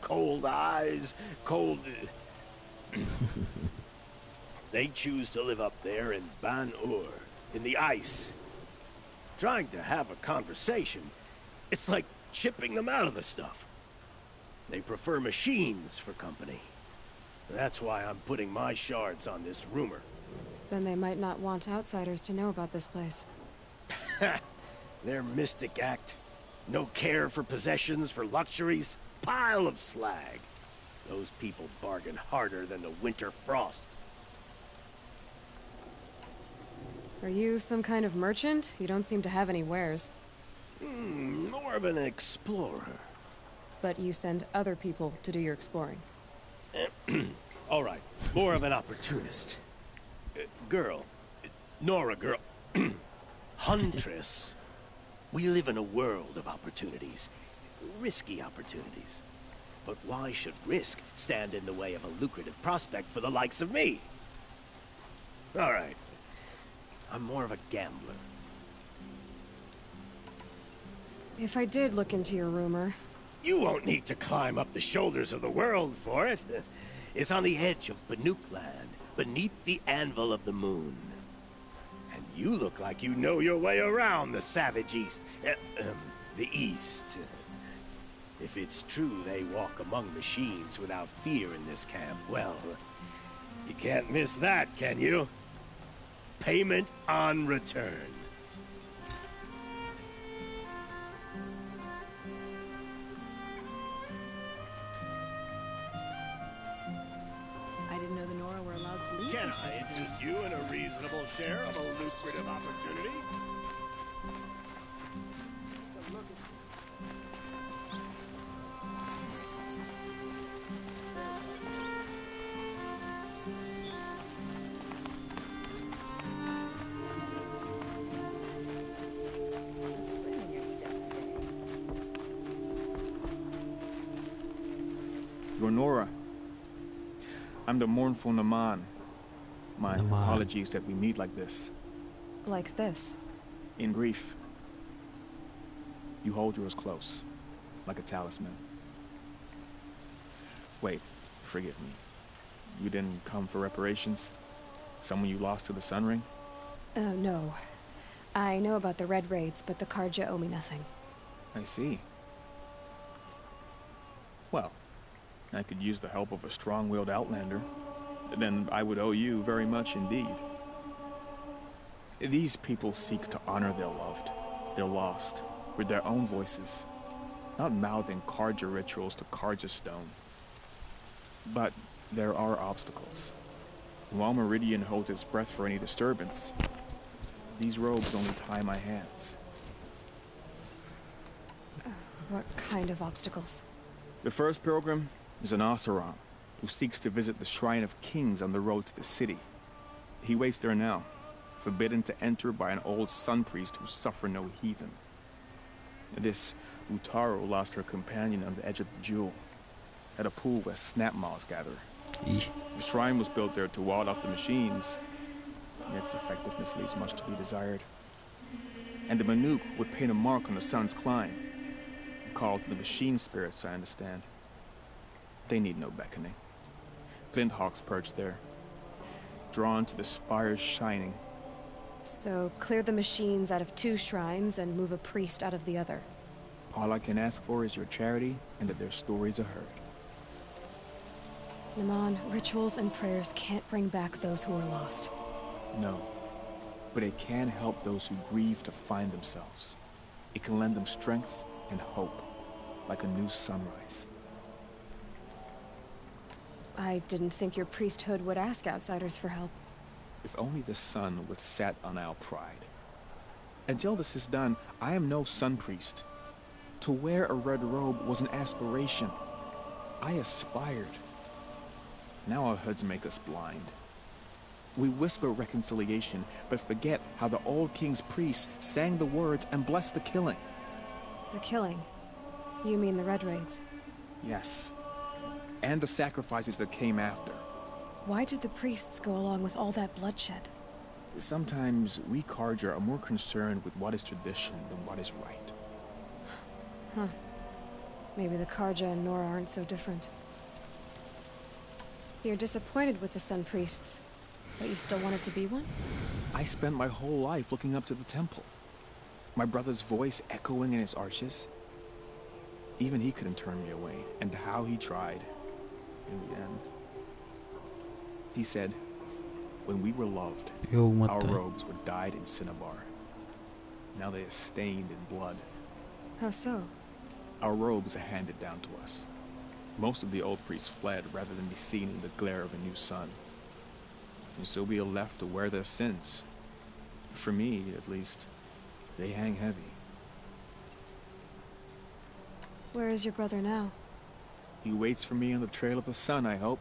Cold eyes, cold... They choose to live up there in Ban-Ur, in the ice. Trying to have a conversation, it's like chipping them out of the stuff. They prefer machines for company. That's why I'm putting my shards on this rumor. Then they might not want outsiders to know about this place. Their mystic act. No care for possessions, for luxuries. Pile of slag. Those people bargain harder than the winter frost. Are you some kind of merchant? You don't seem to have any wares. More of an explorer. But you send other people to do your exploring. All right, more of an opportunist. Girl. Nora girl. Huntress. We live in a world of opportunities. Risky opportunities. But why should risk stand in the way of a lucrative prospect for the likes of me? All right. I'm more of a gambler. If I did look into your rumor... You won't need to climb up the shoulders of the world for it. It's on the edge of Banuk land, beneath the anvil of the moon. And you look like you know your way around the savage east. The east. If it's true they walk among machines without fear in this camp, well, you can't miss that, can you? Payment on return. I didn't know the Nora were allowed to leave. Can I interest you in a reasonable share of a lucrative opportunity? You're Nora. I'm the mournful Naman. My apologies that we meet like this. Like this? In grief. You hold yours close, like a talisman. Wait, forgive me. You didn't come for reparations? Someone you lost to the Sun Ring? No. I know about the Red Raids, but the Karja owe me nothing. I see. Well, I could use the help of a strong-willed outlander. Then I would owe you very much indeed. These people seek to honor their loved, their lost, with their own voices, not mouthing Karja rituals to Karja stone. But there are obstacles. While Meridian holds its breath for any disturbance, these robes only tie my hands. What kind of obstacles? The first pilgrim is an Oseram who seeks to visit the Shrine of Kings on the road to the city. He waits there now, forbidden to enter by an old sun priest who suffer no heathen. This Utaro lost her companion on the edge of the jewel, at a pool where snap moths gather. The shrine was built there to ward off the machines, yet its effectiveness leaves much to be desired. And the Manuk would paint a mark on the sun's climb, a call to the machine spirits, I understand. They need no beckoning. Flint hawks perch there, drawn to the spires shining. So, clear the machines out of 2 shrines and move a priest out of the other. All I can ask for is your charity and that their stories are heard. Naman, rituals and prayers can't bring back those who are lost. No, but it can help those who grieve to find themselves. It can lend them strength and hope, like a new sunrise. I didn't think your priesthood would ask outsiders for help. If only the sun would set on our pride. Until this is done, I am no sun priest. To wear a red robe was an aspiration. I aspired. Now our hoods make us blind. We whisper reconciliation, but forget how the old king's priests sang the words and blessed the killing. The killing? You mean the Red Raids? Yes. And the sacrifices that came after. Why did the priests go along with all that bloodshed? Sometimes we Karja are more concerned with what is tradition than what is right. Huh. Maybe the Karja and Nora aren't so different. You're disappointed with the Sun Priests, but you still wanted to be one? I spent my whole life looking up to the temple. My brother's voice echoing in its arches. Even he couldn't turn me away, and how he tried. In the end. He said, when we were loved, our robes were dyed in cinnabar. Now they are stained in blood. How so? Our robes are handed down to us. Most of the old priests fled rather than be seen in the glare of a new sun. And so we are left to wear their sins. For me, at least, they hang heavy. Where is your brother now? He waits for me on the trail of the sun, I hope.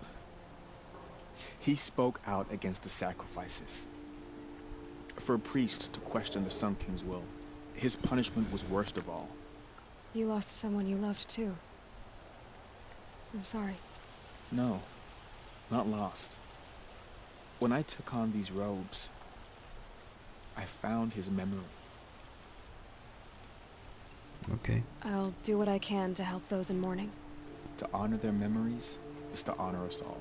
He spoke out against the sacrifices. For a priest to question the Sun King's will, his punishment was worst of all. You lost someone you loved too. I'm sorry. No, not lost. When I took on these robes, I found his memory. Okay. I'll do what I can to help those in mourning. To honor their memories is to honor us all.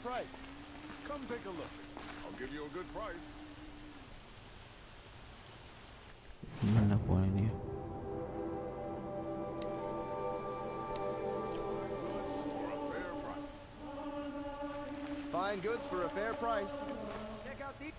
Price. Come take a look. I'll give you a good price. Mana kuha niya? Goods for a fair price. Fine goods for a fair price. Check out these.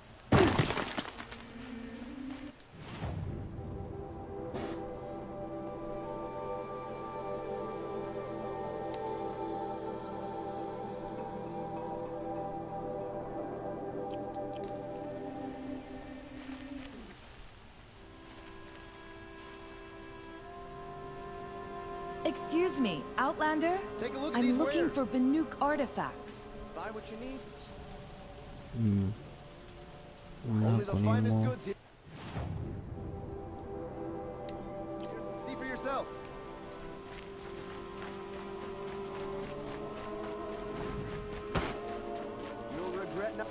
Excuse me, Outlander? Take a look at I'm these looking wares. for Banuk artifacts. Buy what you need. Wala Only the kunin finest mo. goods here. See for yourself. You'll regret not.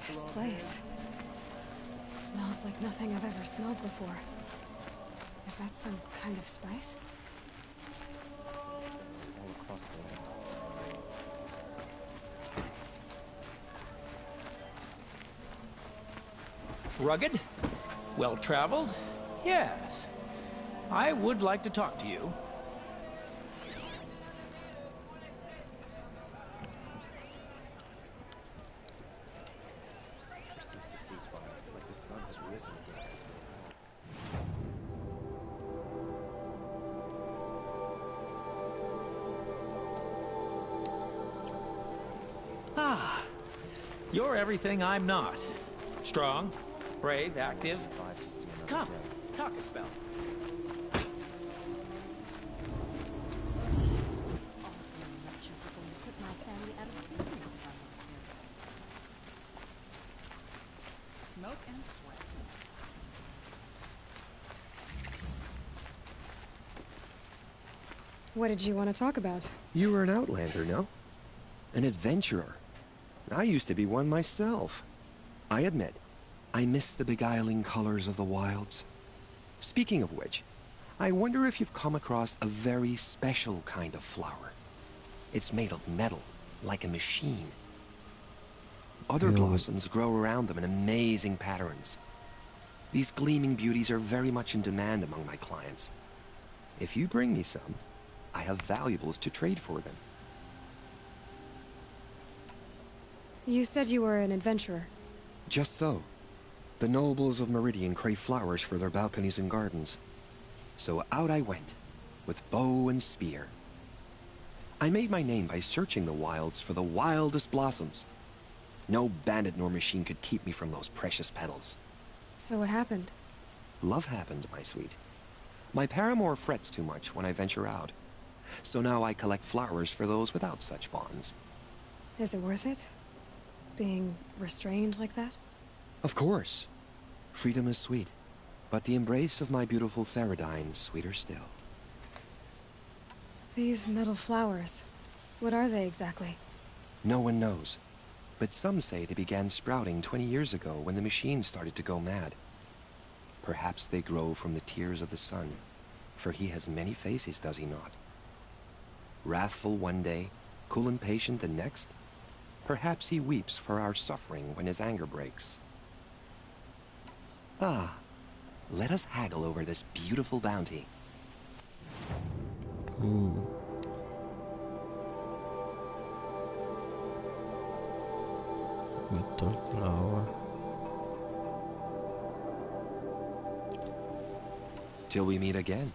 This place smells like nothing I've ever smelled before. Is that some kind of spice? All across the land. Rugged? Well-traveled? Yes. I would like to talk to you. It's like the sun has risen again. Ah, You're everything I'm not. Strong, brave, active. Come, talk a spell. Smoke and sweat. What did you want to talk about? You were an outlander, no? An adventurer. I used to be one myself. I admit, I miss the beguiling colors of the wilds. Speaking of which, I wonder if you've come across a very special kind of flower. It's made of metal, like a machine. Other blossoms grow around them in amazing patterns. These gleaming beauties are very much in demand among my clients. If you bring me some, I have valuables to trade for them. You said you were an adventurer. Just so. The nobles of Meridian crave flowers for their balconies and gardens. So out I went, with bow and spear. I made my name by searching the wilds for the wildest blossoms. No bandit nor machine could keep me from those precious petals. So what happened? Love happened, my sweet. My paramour frets too much when I venture out. So now I collect flowers for those without such bonds. Is it worth it? Being restrained like that? Of course. Freedom is sweet, but the embrace of my beautiful Theridine is sweeter still. These metal flowers, what are they exactly? No one knows, but some say they began sprouting 20 years ago when the machine started to go mad. Perhaps they grow from the tears of the sun, for he has many faces, does he not? Wrathful one day, cool and patient the next. Perhaps he weeps for our suffering when his anger breaks. Ah, let us haggle over this beautiful bounty. Metal flower. Till we meet again,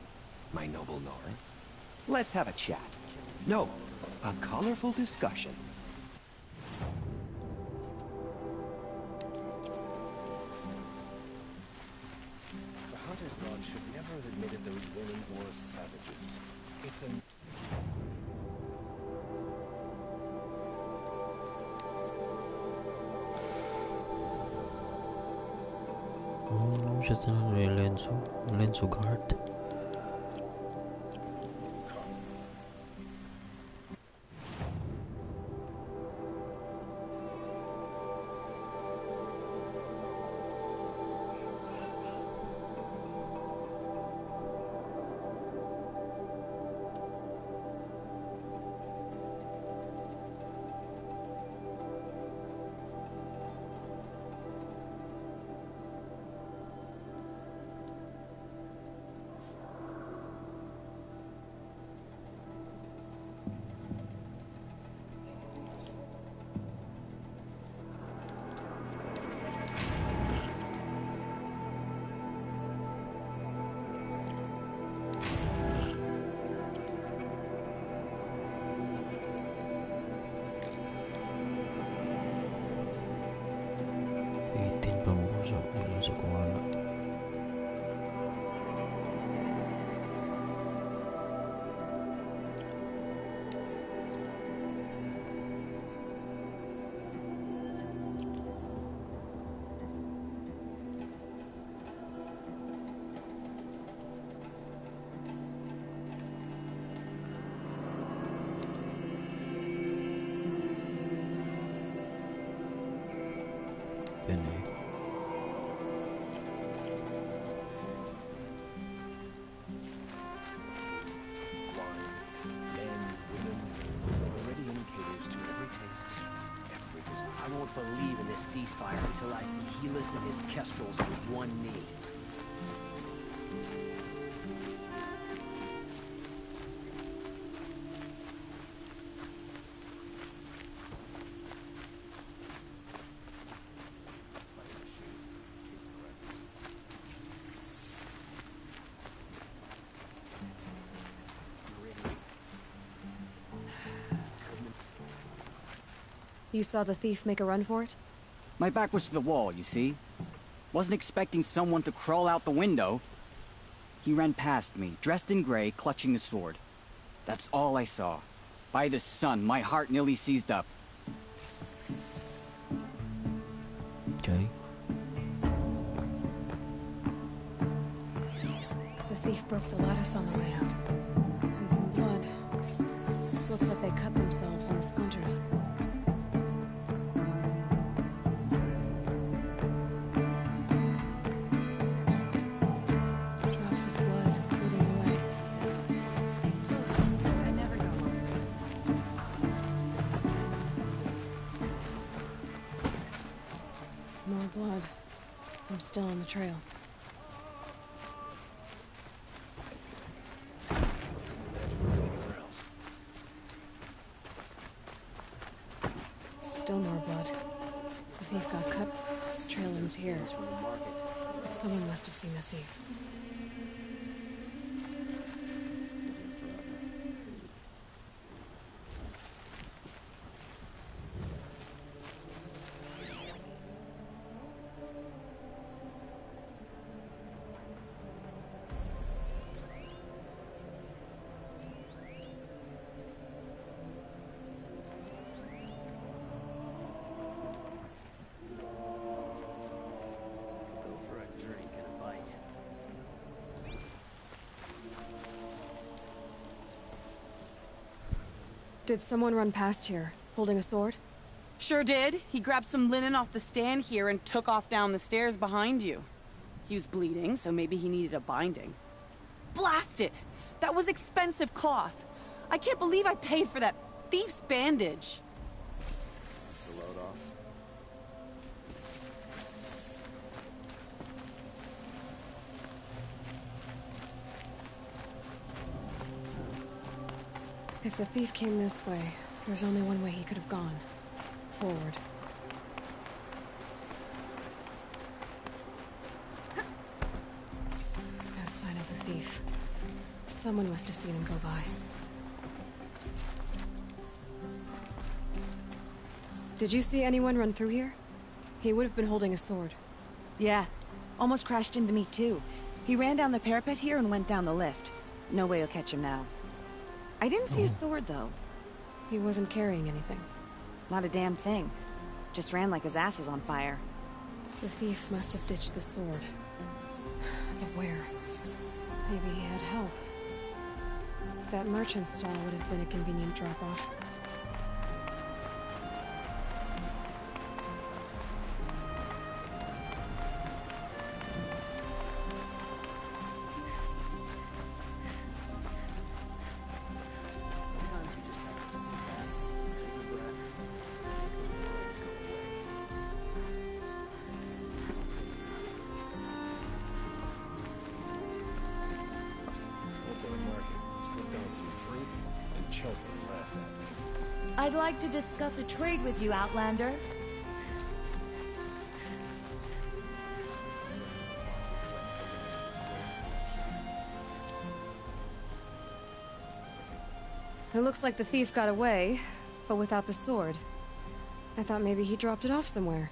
my noble Nora. Let's have a chat. No, a colorful discussion. The Hunter's Lodge should never have admitted those women were savages. It's a... Siya tinanong Lenzo guard. I won't believe in this ceasefire until I see Helis and his kestrels on one knee. You saw the thief make a run for it? My back was to the wall, you see? Wasn't expecting someone to crawl out the window. He ran past me, dressed in gray, clutching the sword. That's all I saw. By the sun, my heart nearly seized up. Okay. The thief broke the lattice on the way out. And some blood. Looks like they cut themselves on the splinters. Drops of blood leading away. I never got one. More blood. I'm still on the trail. Still more blood. The thief got cut. The trail ends here. But someone must have seen the thief. Did someone run past here, holding a sword? Sure did. He grabbed some linen off the stand here and took off down the stairs behind you. He was bleeding, so maybe he needed a binding. Blast it! That was expensive cloth. I can't believe I paid for that thief's bandage. The load off. If the thief came this way, there's only one way he could have gone. Forward. No sign of the thief. Someone must have seen him go by. Did you see anyone run through here? He would have been holding a sword. Yeah. Almost crashed into me, too. He ran down the parapet here and went down the lift. No way you'll catch him now. I didn't see his sword, though. He wasn't carrying anything. Not a damn thing. Just ran like his ass was on fire. The thief must have ditched the sword. But where? Maybe he had help. That merchant stall would have been a convenient drop-off. I'd like to discuss a trade with you, Outlander. It looks like the thief got away, but without the sword. I thought maybe he dropped it off somewhere.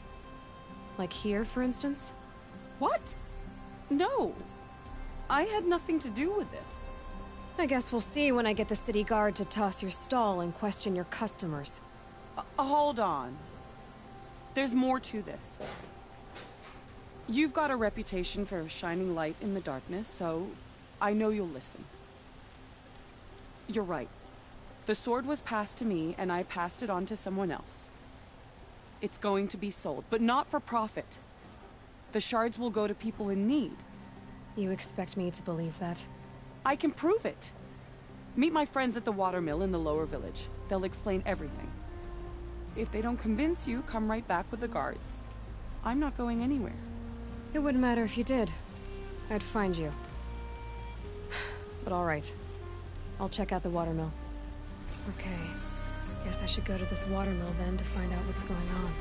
Like here, for instance? What? No. I had nothing to do with this. I guess we'll see when I get the city guard to toss your stall and question your customers. Hold on. There's more to this. You've got a reputation for shining light in the darkness, so I know you'll listen. You're right. The sword was passed to me, and I passed it on to someone else. It's going to be sold, but not for profit. The shards will go to people in need. You expect me to believe that? I can prove it. Meet my friends at the watermill in the lower village. They'll explain everything. If they don't convince you, come right back with the guards. I'm not going anywhere. It wouldn't matter if you did. I'd find you. But all right. I'll check out the watermill. Okay. Guess I should go to this watermill then to find out what's going on.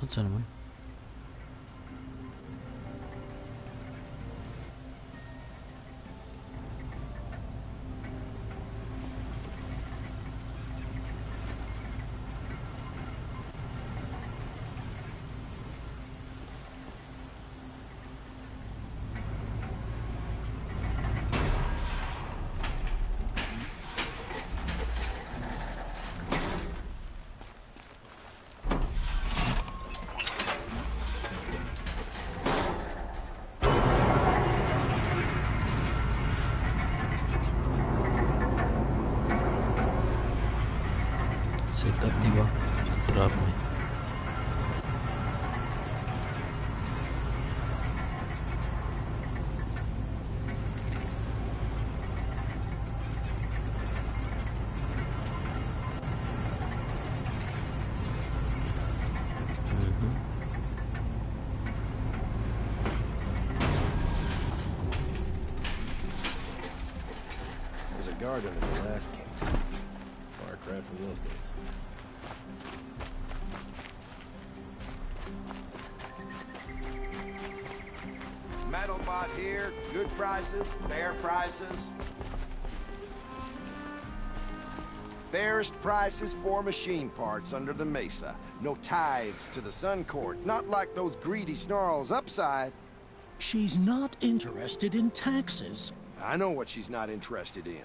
Unsa naman? Setup ni ba? Trap ni. There's a guard under the last king. Far cry from those days. Metal bot here, good prices, fair prices. Fairest prices for machine parts under the mesa. No tithes to the Sun Court, not like those greedy snarls upside. She's not interested in taxes. I know what she's not interested in.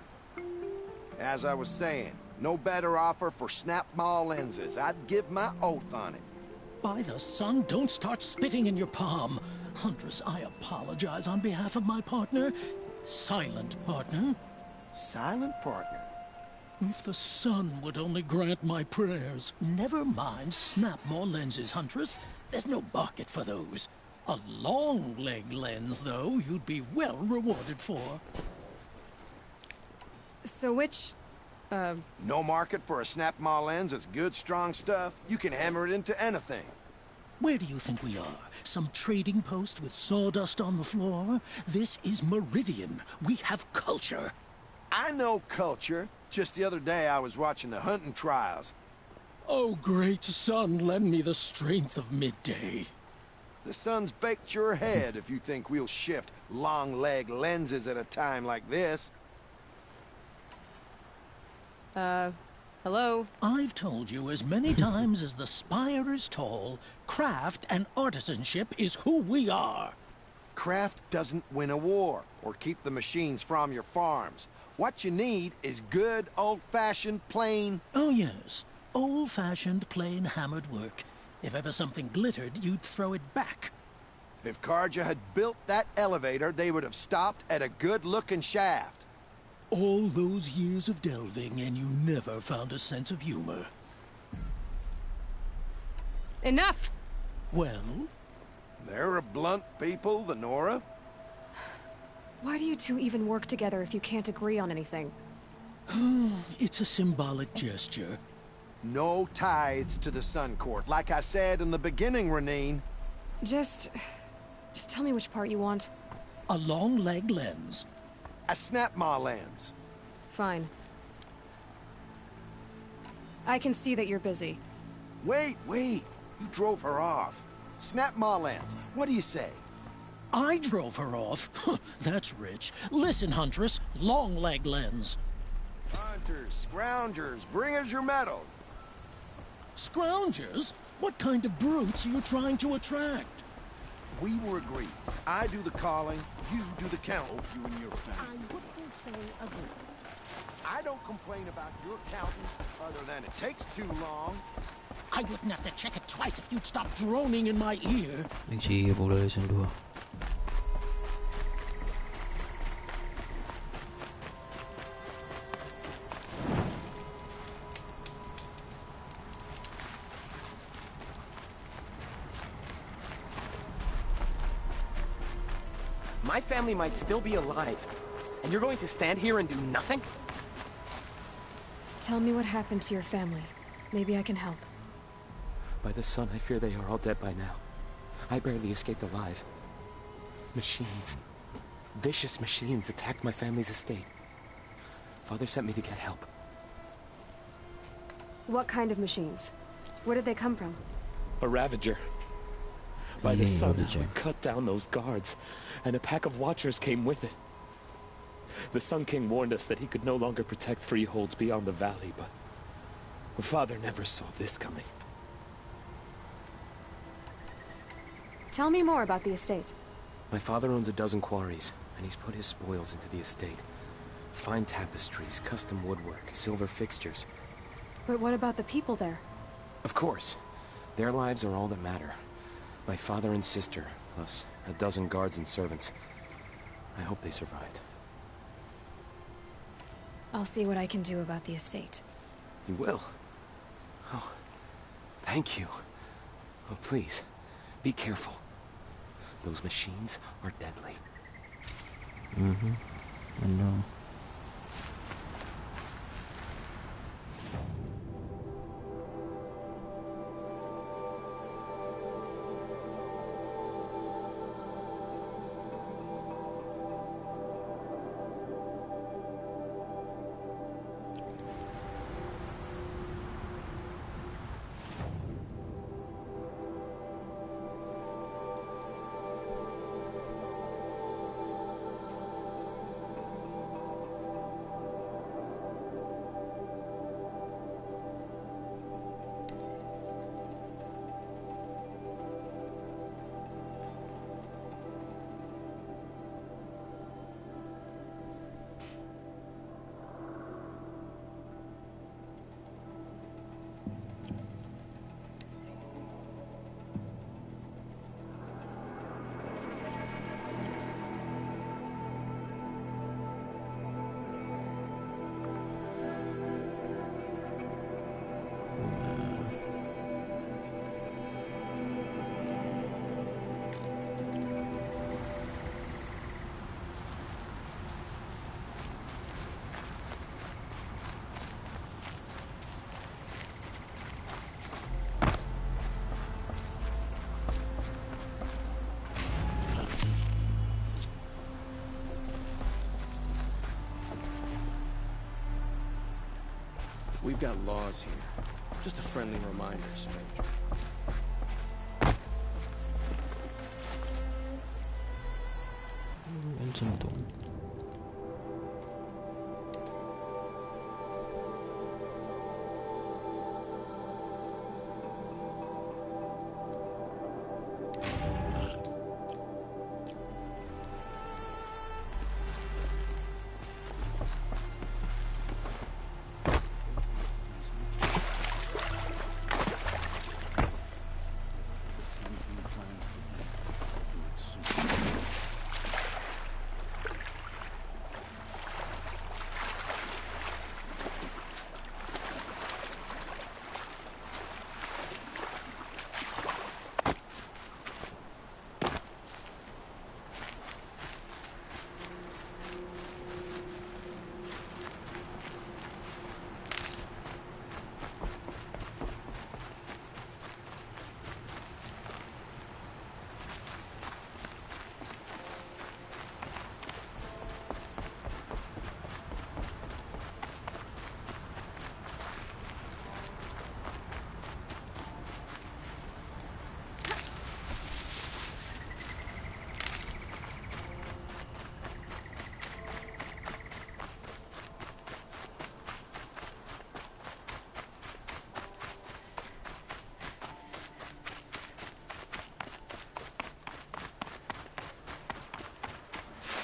As I was saying, no better offer for snap maw lenses. I'd give my oath on it. By the sun, don't start spitting in your palm. Huntress, I apologize on behalf of my partner. Silent partner. Silent partner? If the sun would only grant my prayers. Never mind snap more lenses, Huntress. There's no market for those. A long leg lens, though, you'd be well rewarded for. So which, No market for a snap maw lens that's good, strong stuff. You can hammer it into anything. Where do you think we are? Some trading post with sawdust on the floor? This is Meridian. We have culture. I know culture. Just the other day I was watching the hunting trials. Oh, great sun, lend me the strength of midday. The sun's baked your head if you think we'll shift long leg lenses at a time like this. Hello? I've told you as many times as the spire is tall, craft and artisanship is who we are. Craft doesn't win a war or keep the machines from your farms. What you need is good, old-fashioned, plain... Oh, yes. Old-fashioned, plain hammered work. If ever something glittered, you'd throw it back. If Karja had built that elevator, they would have stopped at a good-looking shaft. All those years of delving, and you never found a sense of humor. Enough! Well? They're a blunt people, the Nora. Why do you two even work together if you can't agree on anything? It's a symbolic gesture. No tithes to the Sun Court, like I said in the beginning, Renine. Just tell me which part you want. A long leg lens. A snap maw lens. Fine. I can see that you're busy. Wait. You drove her off. Snap maw lens. What do you say? I drove her off? That's rich. Listen, Huntress. Long leg lens. Hunters, scroungers, bring us your metal. Scroungers? What kind of brutes are you trying to attract? We were agreed. I do the calling, you do the counting. You and your family. I wouldn't say agreed. I don't complain about your counting, other than it takes too long. I wouldn't have to check it twice if you'd stop droning in my ear. Sige, population 2. My family might still be alive, and you're going to stand here and do nothing? Tell me what happened to your family. Maybe I can help. By the sun, I fear they are all dead by now. I barely escaped alive. Machines. Vicious machines attacked my family's estate. Father sent me to get help. What kind of machines? Where did they come from? A Ravager. By the sun, we cut down those guards, and a pack of Watchers came with it. The Sun King warned us that he could no longer protect freeholds beyond the valley, but Father never saw this coming. Tell me more about the estate. My father owns a dozen quarries, and he's put his spoils into the estate. Fine tapestries, custom woodwork, silver fixtures. But what about the people there? Of course. Their lives are all that matter. My father and sister, plus a dozen guards and servants. I hope they survived. I'll see what I can do about the estate. You will? Oh, thank you. Oh, please, be careful. Those machines are deadly. I know. We've got laws here. Just a friendly reminder, stranger.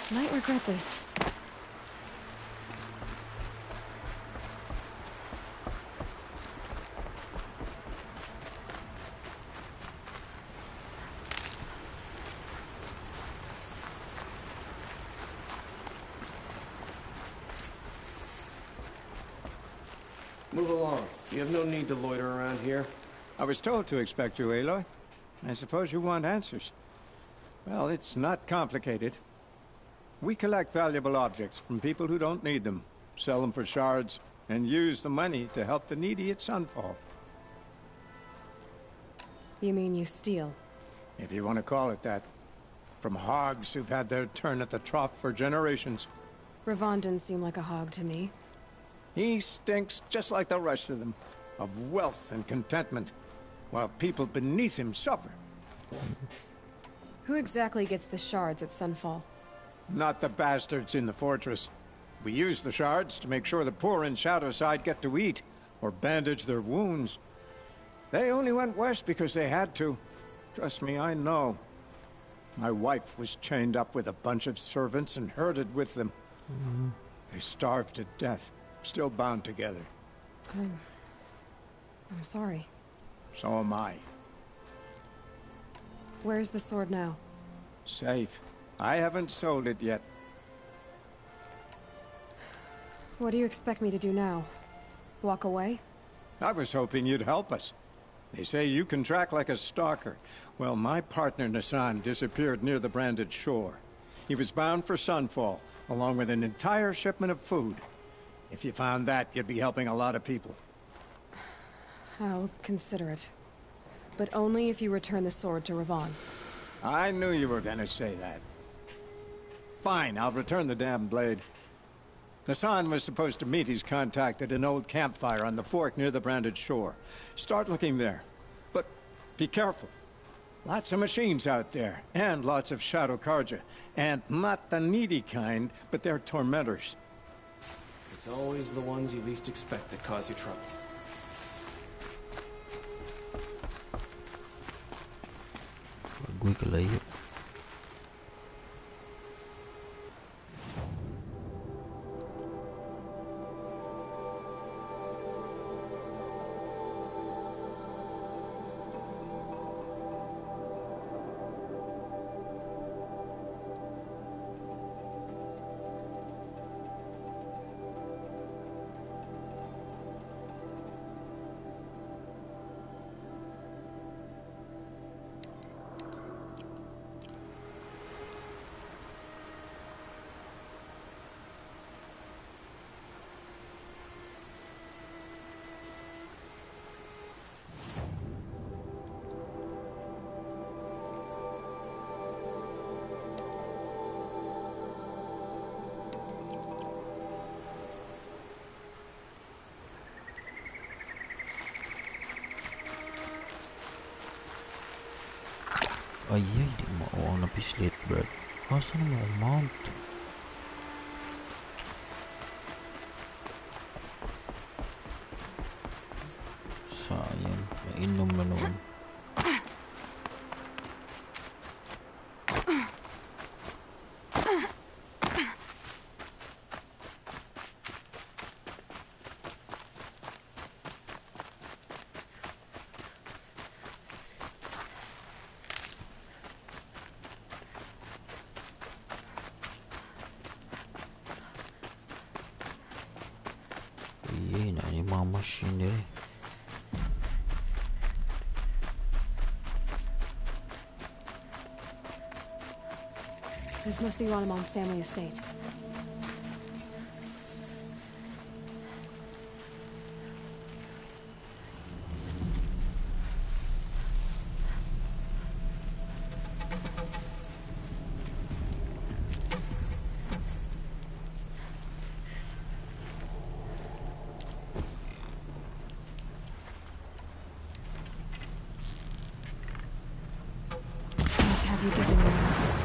Might regret this. Move along. You have no need to loiter around here. I was told to expect you, Aloy. I suppose you want answers. Well, it's not complicated. We collect valuable objects from people who don't need them, sell them for shards, and use the money to help the needy at Sunfall. You mean you steal? If you want to call it that. From hogs who've had their turn at the trough for generations. Ravon didn't seem like a hog to me. He stinks just like the rest of them, of wealth and contentment. while people beneath him suffer. Who exactly gets the shards at Sunfall? Not the bastards in the fortress. We use the shards to make sure the poor in Shadowside get to eat, or bandage their wounds. They only went west because they had to. Trust me, I know. My wife was chained up with a bunch of servants and herded with them. They starved to death, still bound together. I'm sorry. So am I. Where's the sword now? Safe. I haven't sold it yet. What do you expect me to do now? Walk away? I was hoping you'd help us. They say you can track like a stalker. Well, my partner Nassan disappeared near the branded shore. He was bound for Sunfall, along with an entire shipment of food. If you found that, you'd be helping a lot of people. I'll consider it. But only if you return the sword to Ravon. I knew you were gonna say that. Fine, I'll return the damn blade. Nassan was supposed to meet his contact at an old campfire on the fork near the branded shore. Start looking there. But be careful. Lots of machines out there, and lots of Shadow Karja. And not the needy kind, but they're tormentors. It's always the ones you least expect that cause you trouble. Gue ke layo. Ay, di mo ako napislit, Brad. Asan mo mount? Sayang, mainom na noon. Machinery. This must be Ranamon's family estate. You given me that?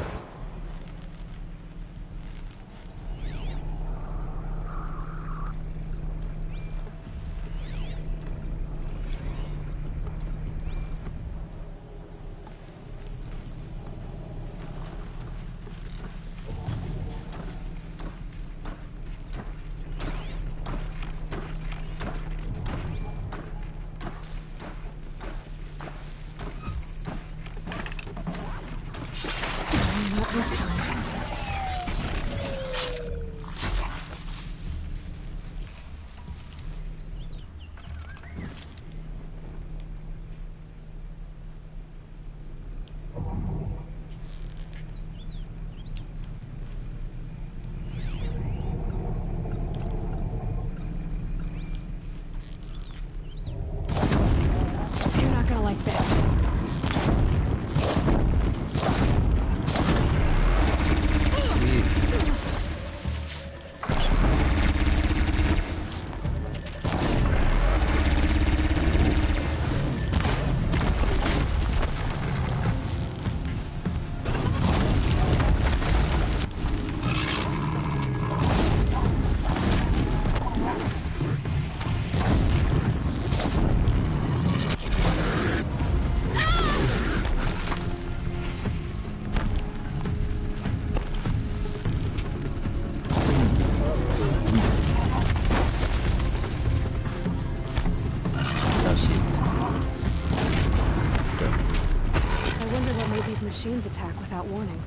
attack without warning.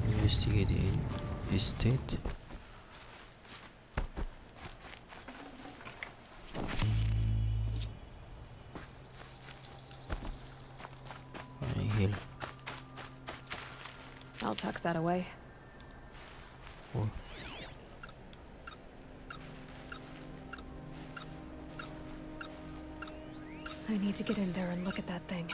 Investigate the estate. Hill. I'll tuck that away. Oh. I need to get in there and look at that thing.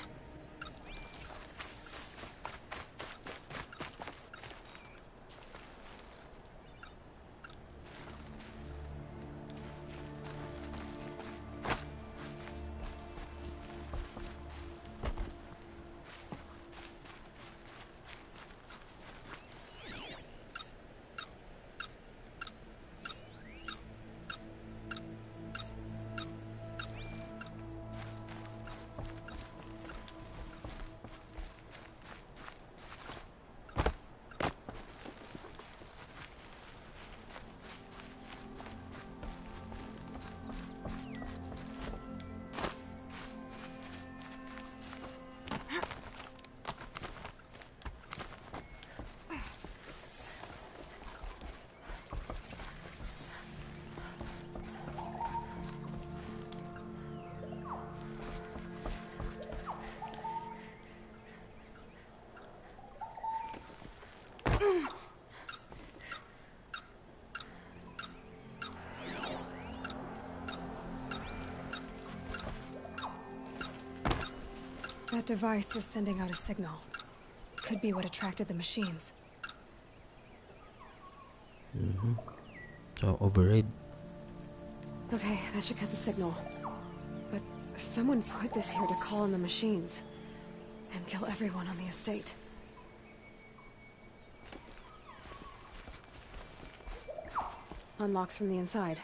That device is sending out a signal. Could be what attracted the machines. So override. Okay, that should cut the signal. But someone put this here to call on the machines. And kill everyone on the estate. Unlocks from the inside.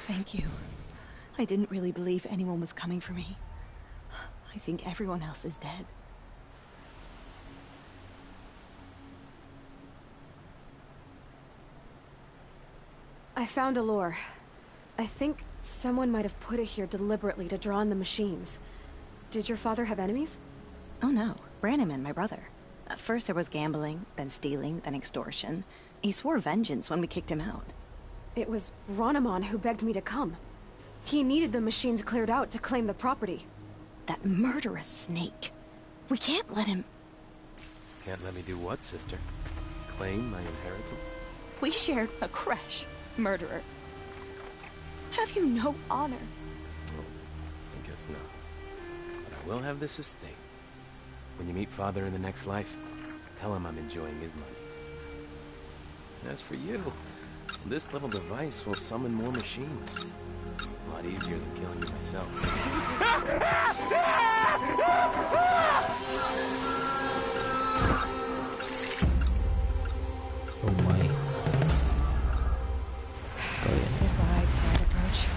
Thank you. I didn't really believe anyone was coming for me. I think everyone else is dead. I found Aloy. I think someone might have put it here deliberately to draw on the machines. Did your father have enemies? Oh no, Branniman, my brother. At first there was gambling, then stealing, then extortion. He swore vengeance when we kicked him out. It was Ronamon who begged me to come. He needed the machines cleared out to claim the property. That murderous snake. We can't let him... Can't let me do what, sister? Claim my inheritance? We shared a creche, murderer. Have you no honor? Oh, I guess not. But I will have this estate. When you meet Father in the next life, tell him I'm enjoying his money. And as for you, This little device will summon more machines. A lot easier than killing you myself. Oh my. Goodbye, private roach.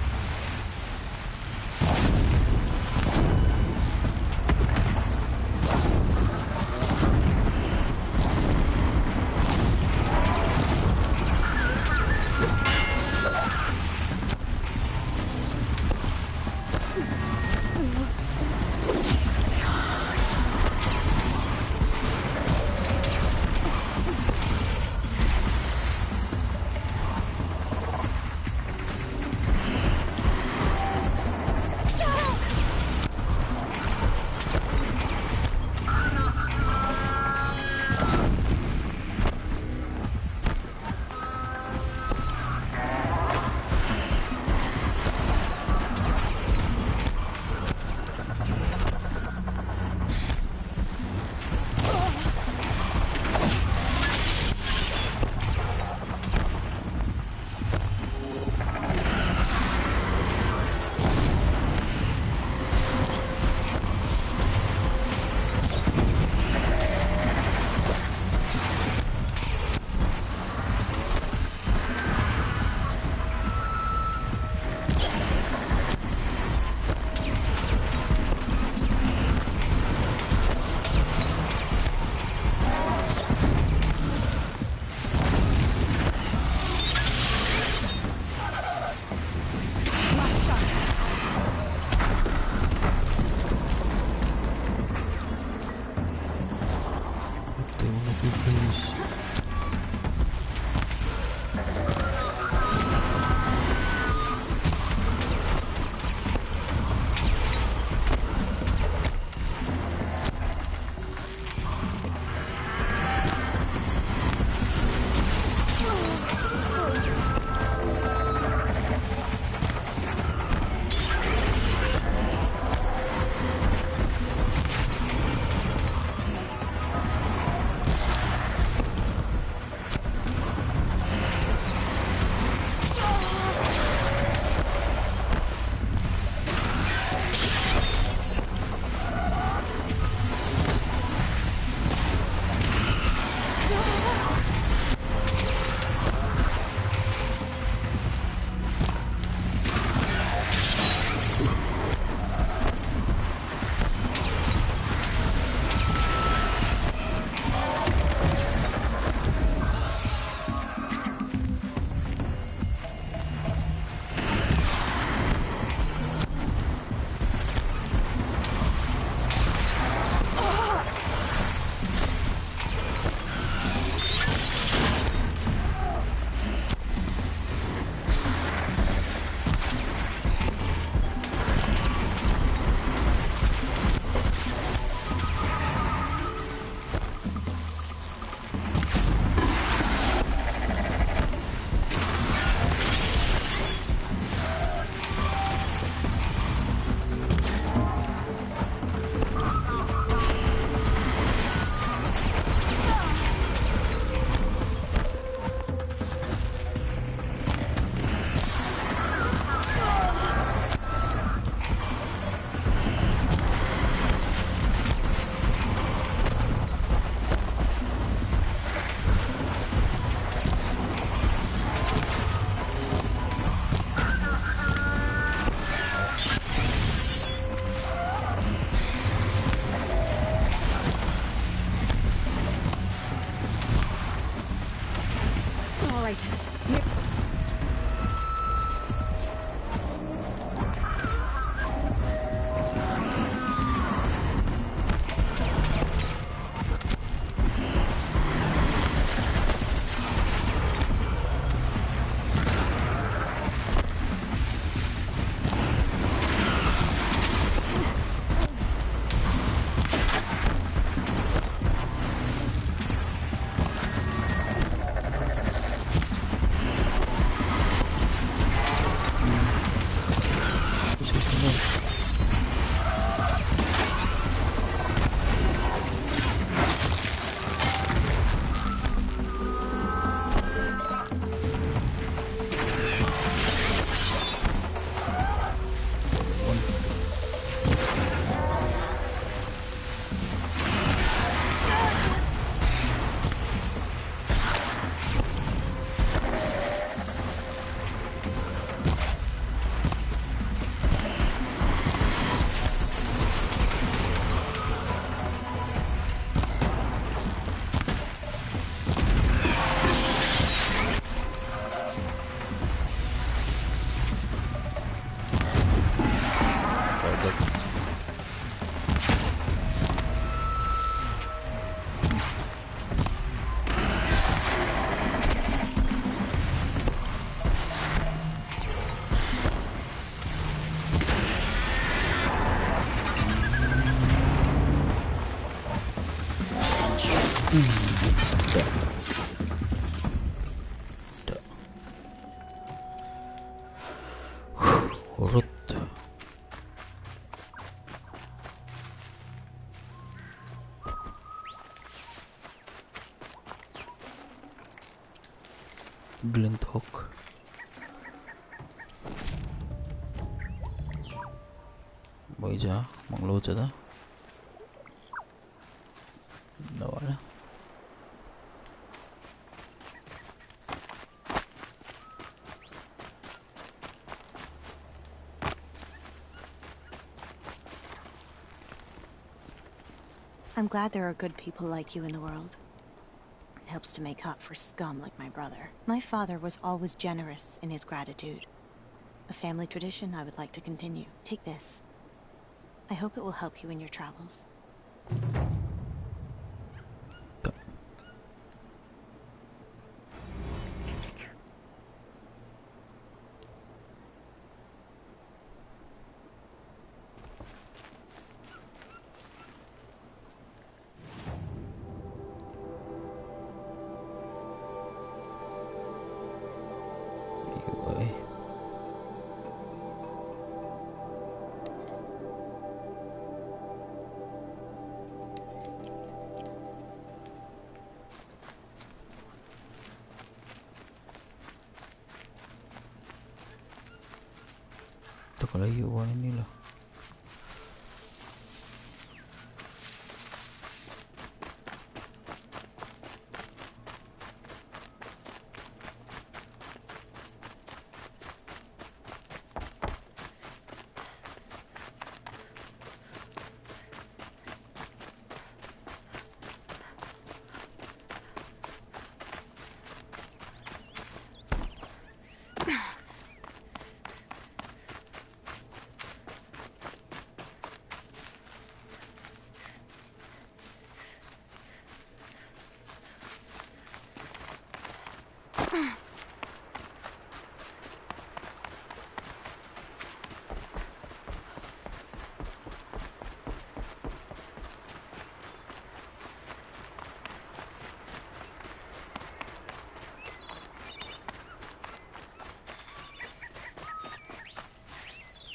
Urut. Glint hook. Bây giờ mong lô cho đó. Đâu đó. I'm glad there are good people like you in the world. It helps to make up for scum like my brother. My father was always generous in his gratitude. A family tradition I would like to continue. Take this. I hope it will help you in your travels. Ito kalayuan nila.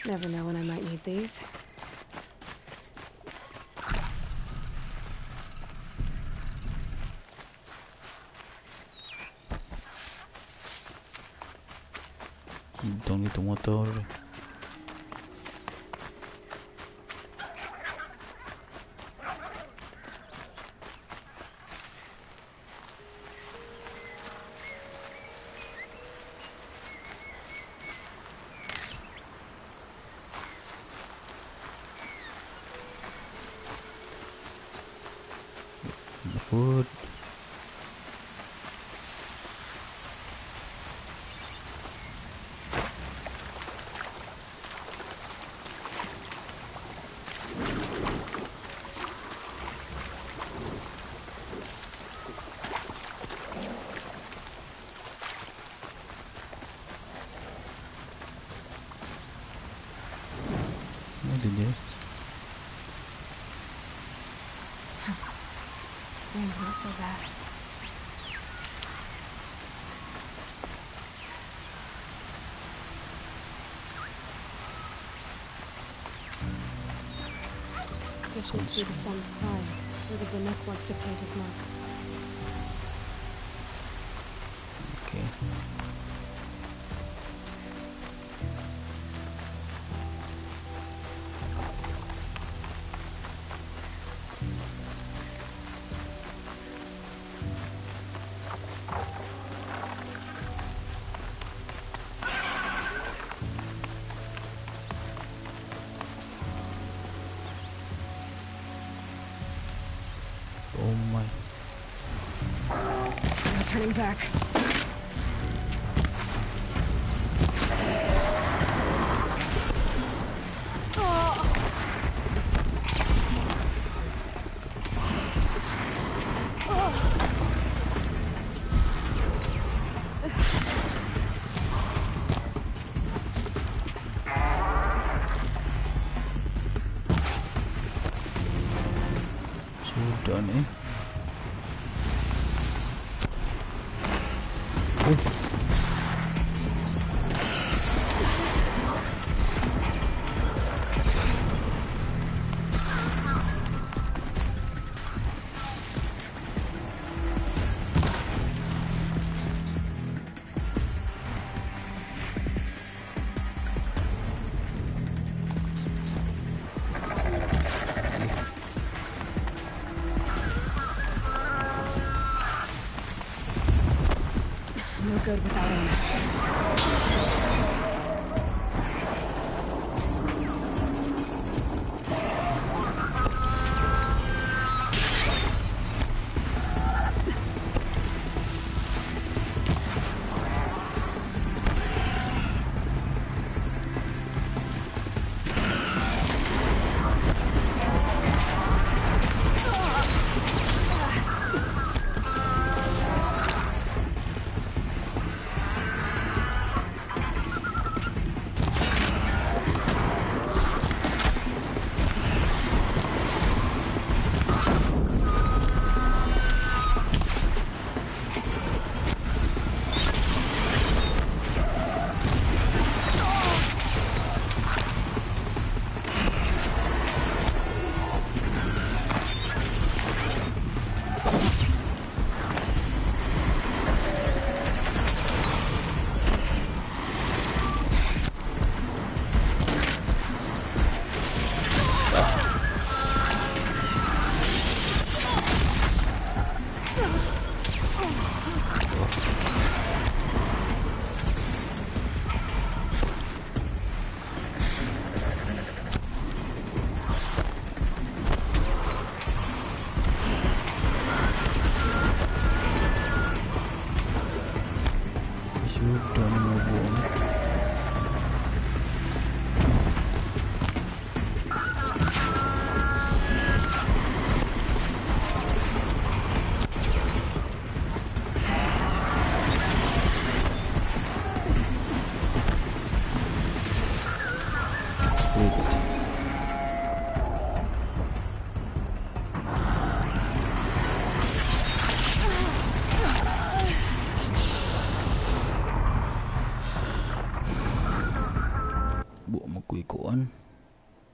Never know when I might need these. Don't need the motor. Food. What did you? Rain's not so bad. This must be the sun's climb, where the Bannock wants to plant his mark. Okay. Oh my. No turning back. Sudah nih. No good without him.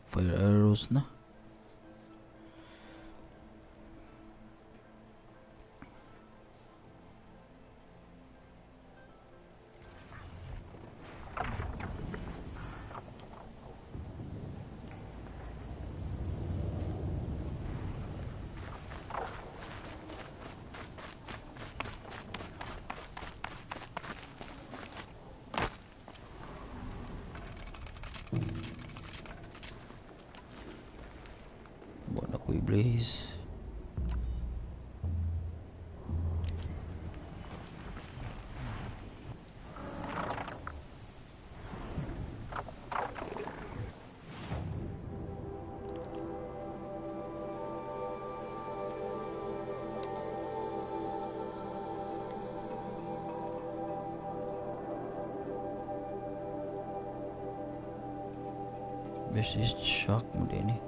Fire arrows na. Blaze. This is shock mo din eh.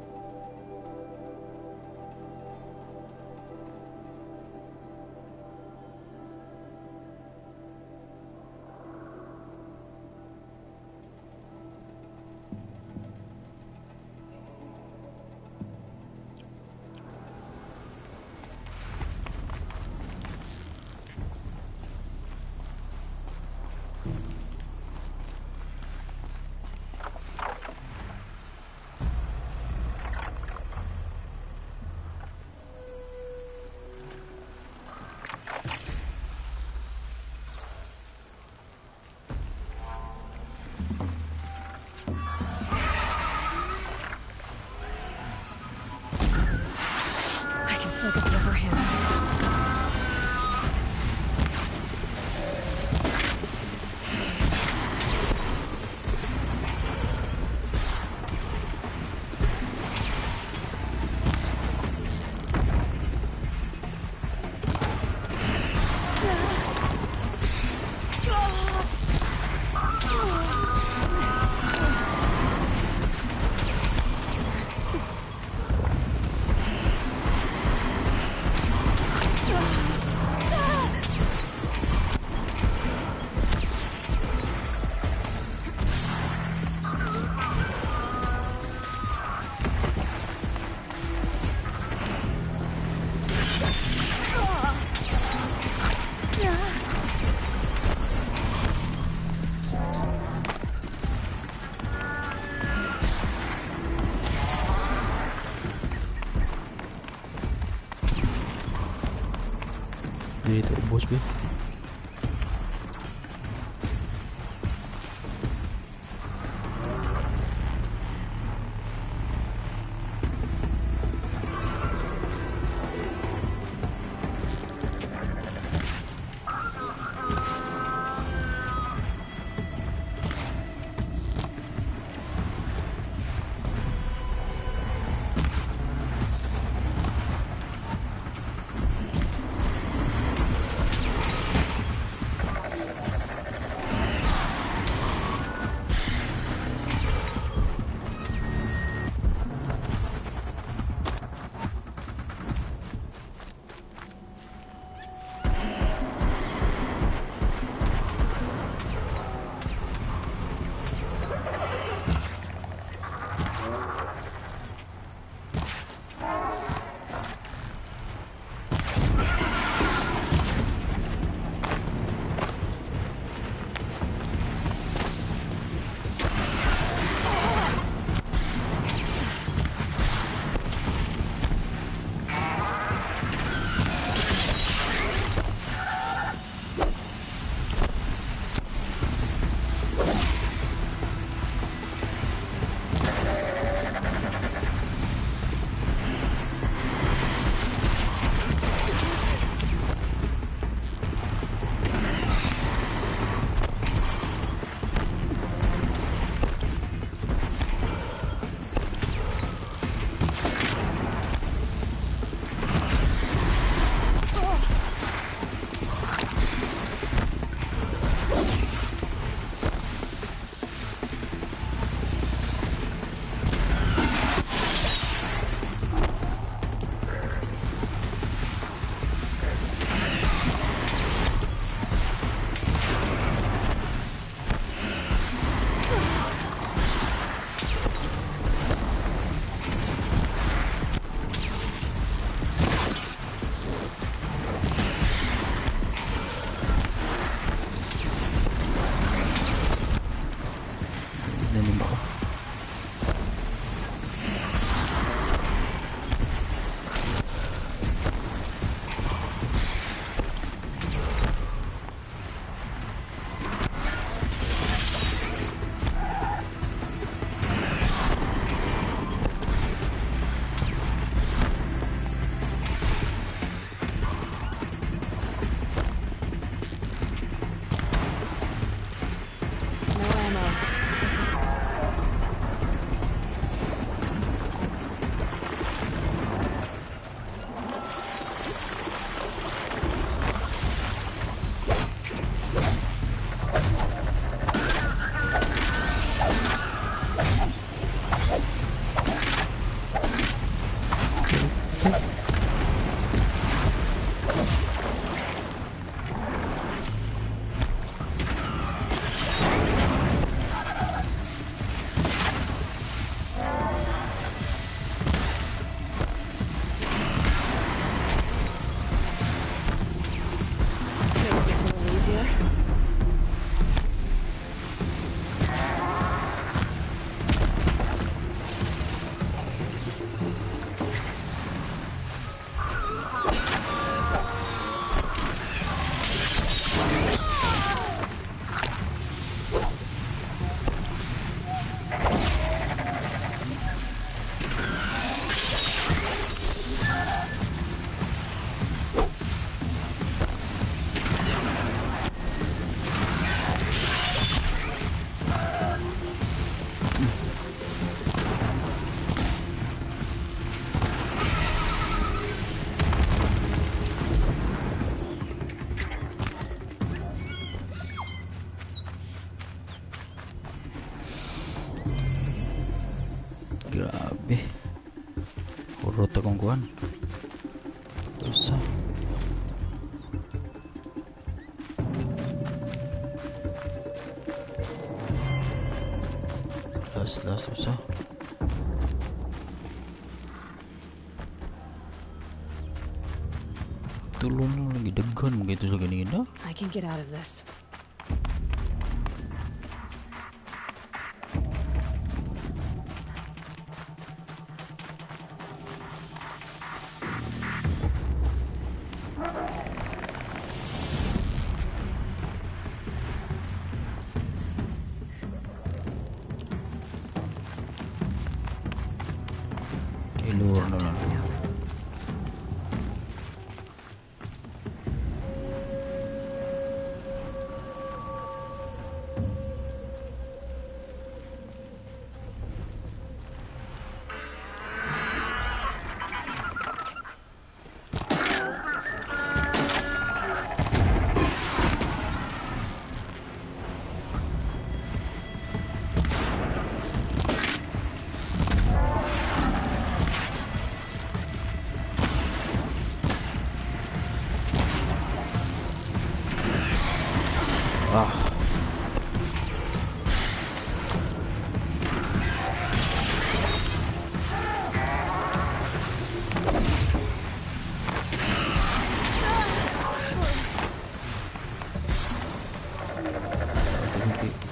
Still get the upper hand. Dito ubos ba? Grabe. Urot akong kuhan. Usa. Last usa. Tulong na lagi daghan mo gito sa ganina. I can get out of this.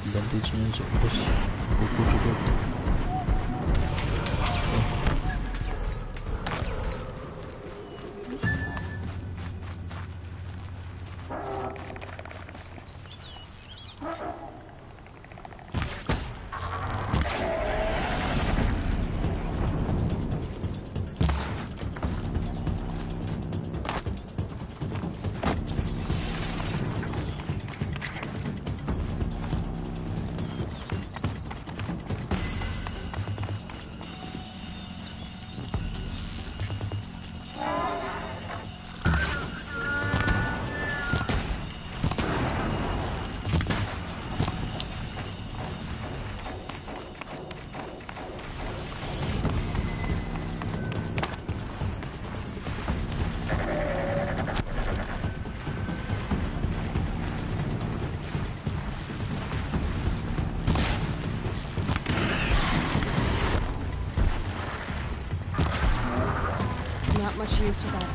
Advantage niya sa ubos. Bukod-bukod. Not much use for that.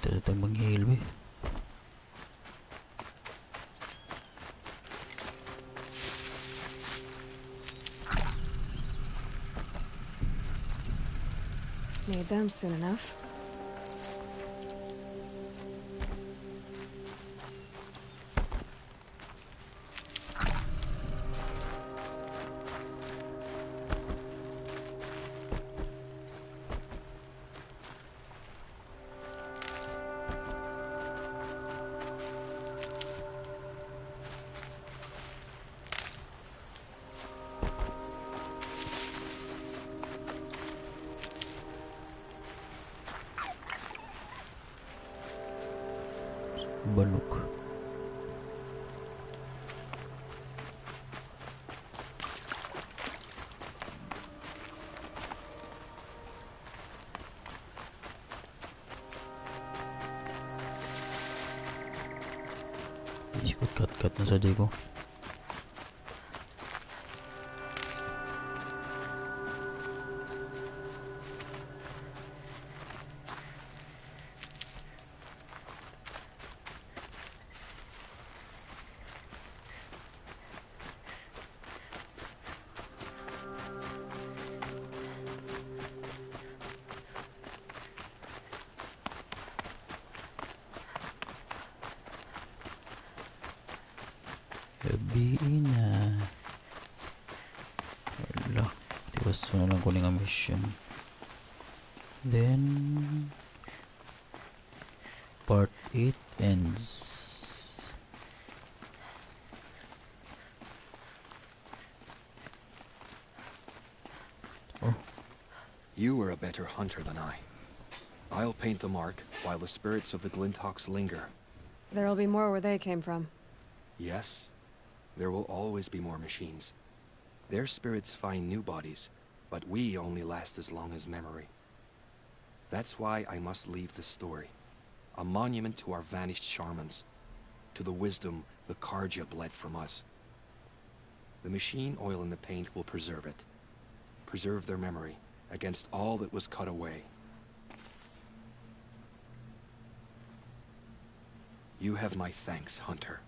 Kita datang menghil weh. Need them soon enough. Baluk. Ikut cut na sa di ko. Gabi na. Wala. Tiwas na lang ko ng mission. Then part 8 ends. Oh. You were a better hunter than I. I'll paint the mark while the spirits of the Glinthawks linger. There'll be more where they came from. Yes, there will always be more machines. Their spirits find new bodies, but we only last as long as memory. That's why I must leave this story. A monument to our vanished shamans, to the wisdom the Karja bled from us. The machine oil in the paint will preserve it. Preserve their memory against all that was cut away. You have my thanks, Hunter.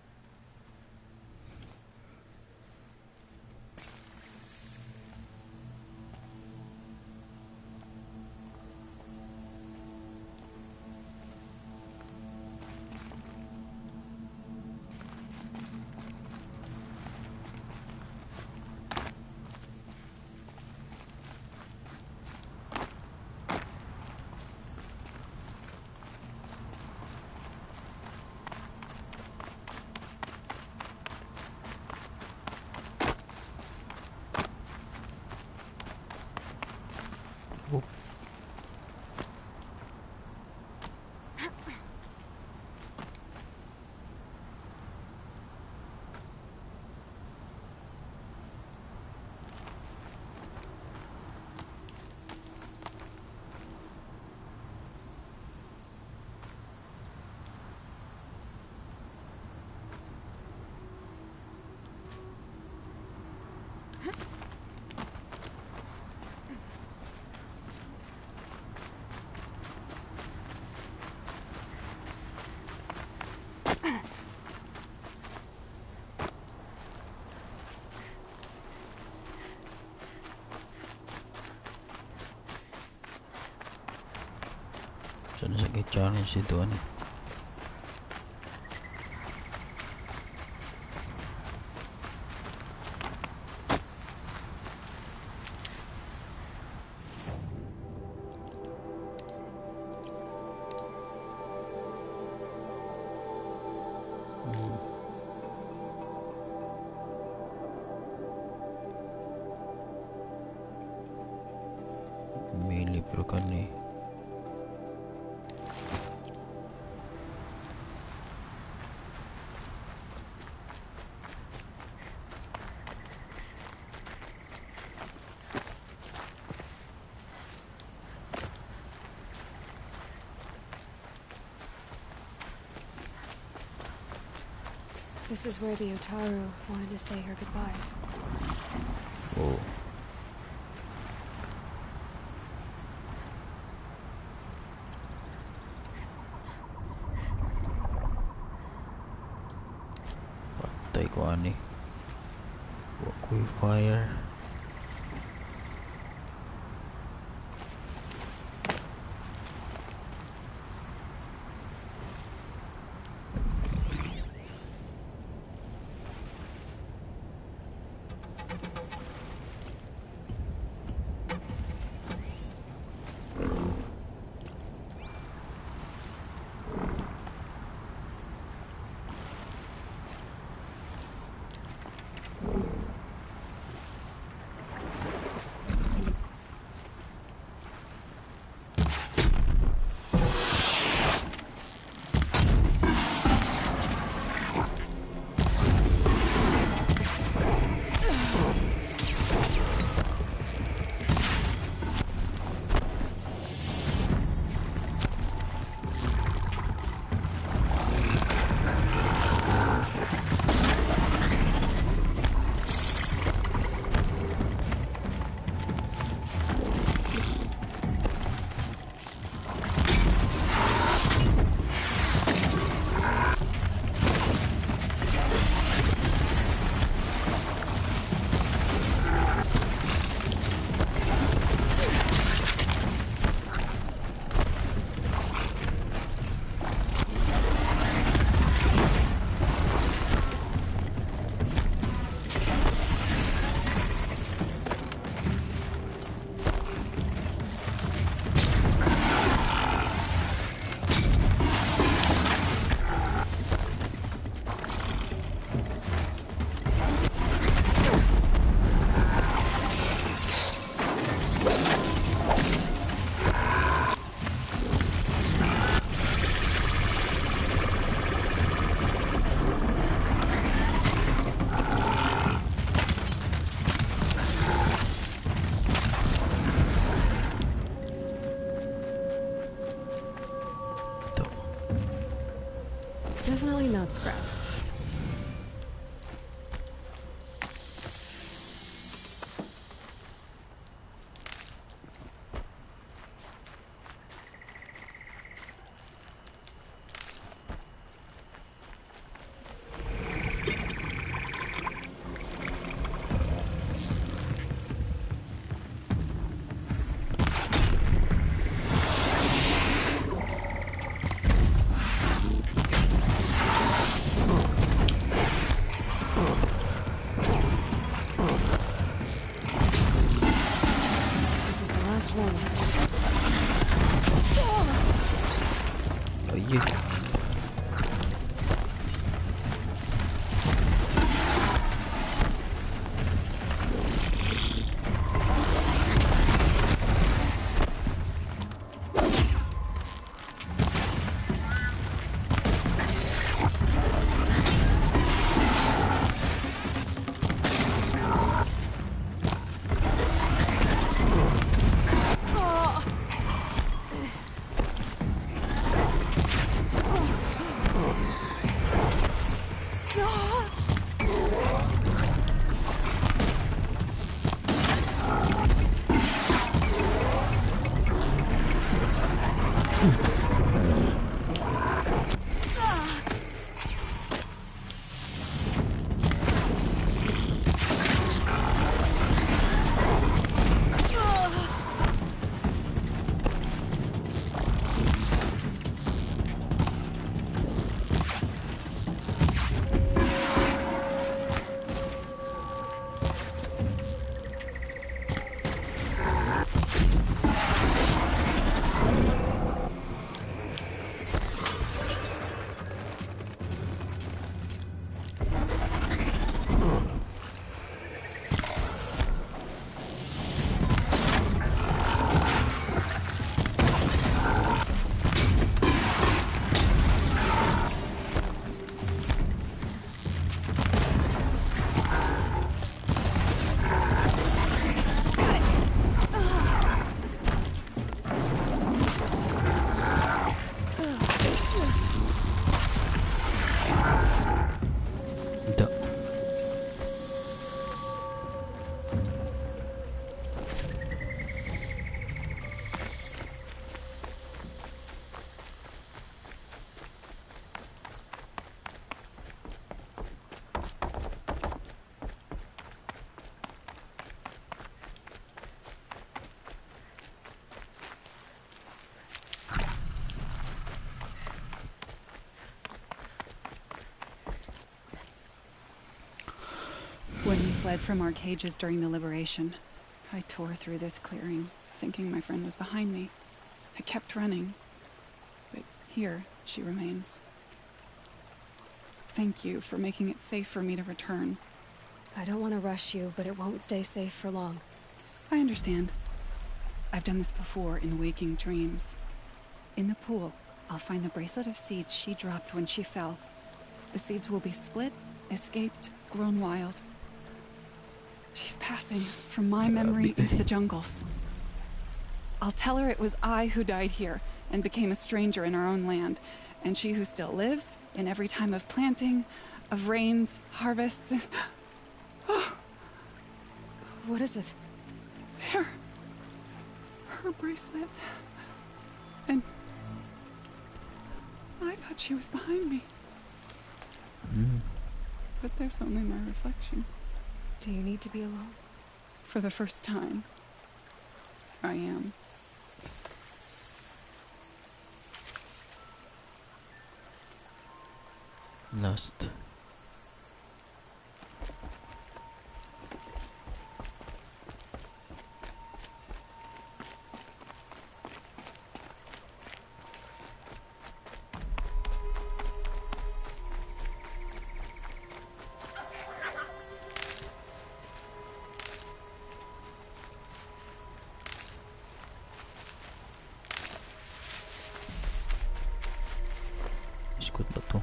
Sana sa challenge dito ano. May libro ka ni. This is where the Otaru wanted to say her goodbyes. Oh. Patay ko ani. Wakoy fire. Maybe not scrap. When we fled from our cages during the liberation, I tore through this clearing, thinking my friend was behind me. I kept running, but here she remains. Thank you for making it safe for me to return. I don't want to rush you, but it won't stay safe for long. I understand. I've done this before in waking dreams. In the pool, I'll find the bracelet of seeds she dropped when she fell. The seeds will be split, escaped, grown wild. She's passing from my memory into the jungles. I'll tell her it was I who died here and became a stranger in our own land, and she who still lives in every time of planting, of rains, harvests. What is it? There. Her bracelet. And I thought she was behind me. But there's only my reflection. Do you need to be alone? For the first time, I am. Lost. Ikut ba to?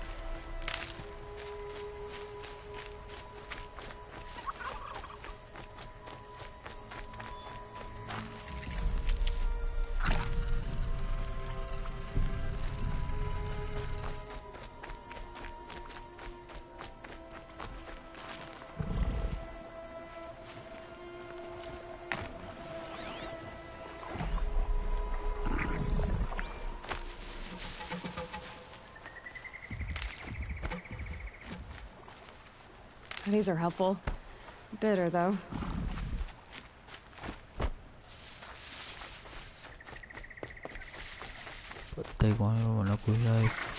These are helpful. Bitter, though. Patay ko nga naman ako live.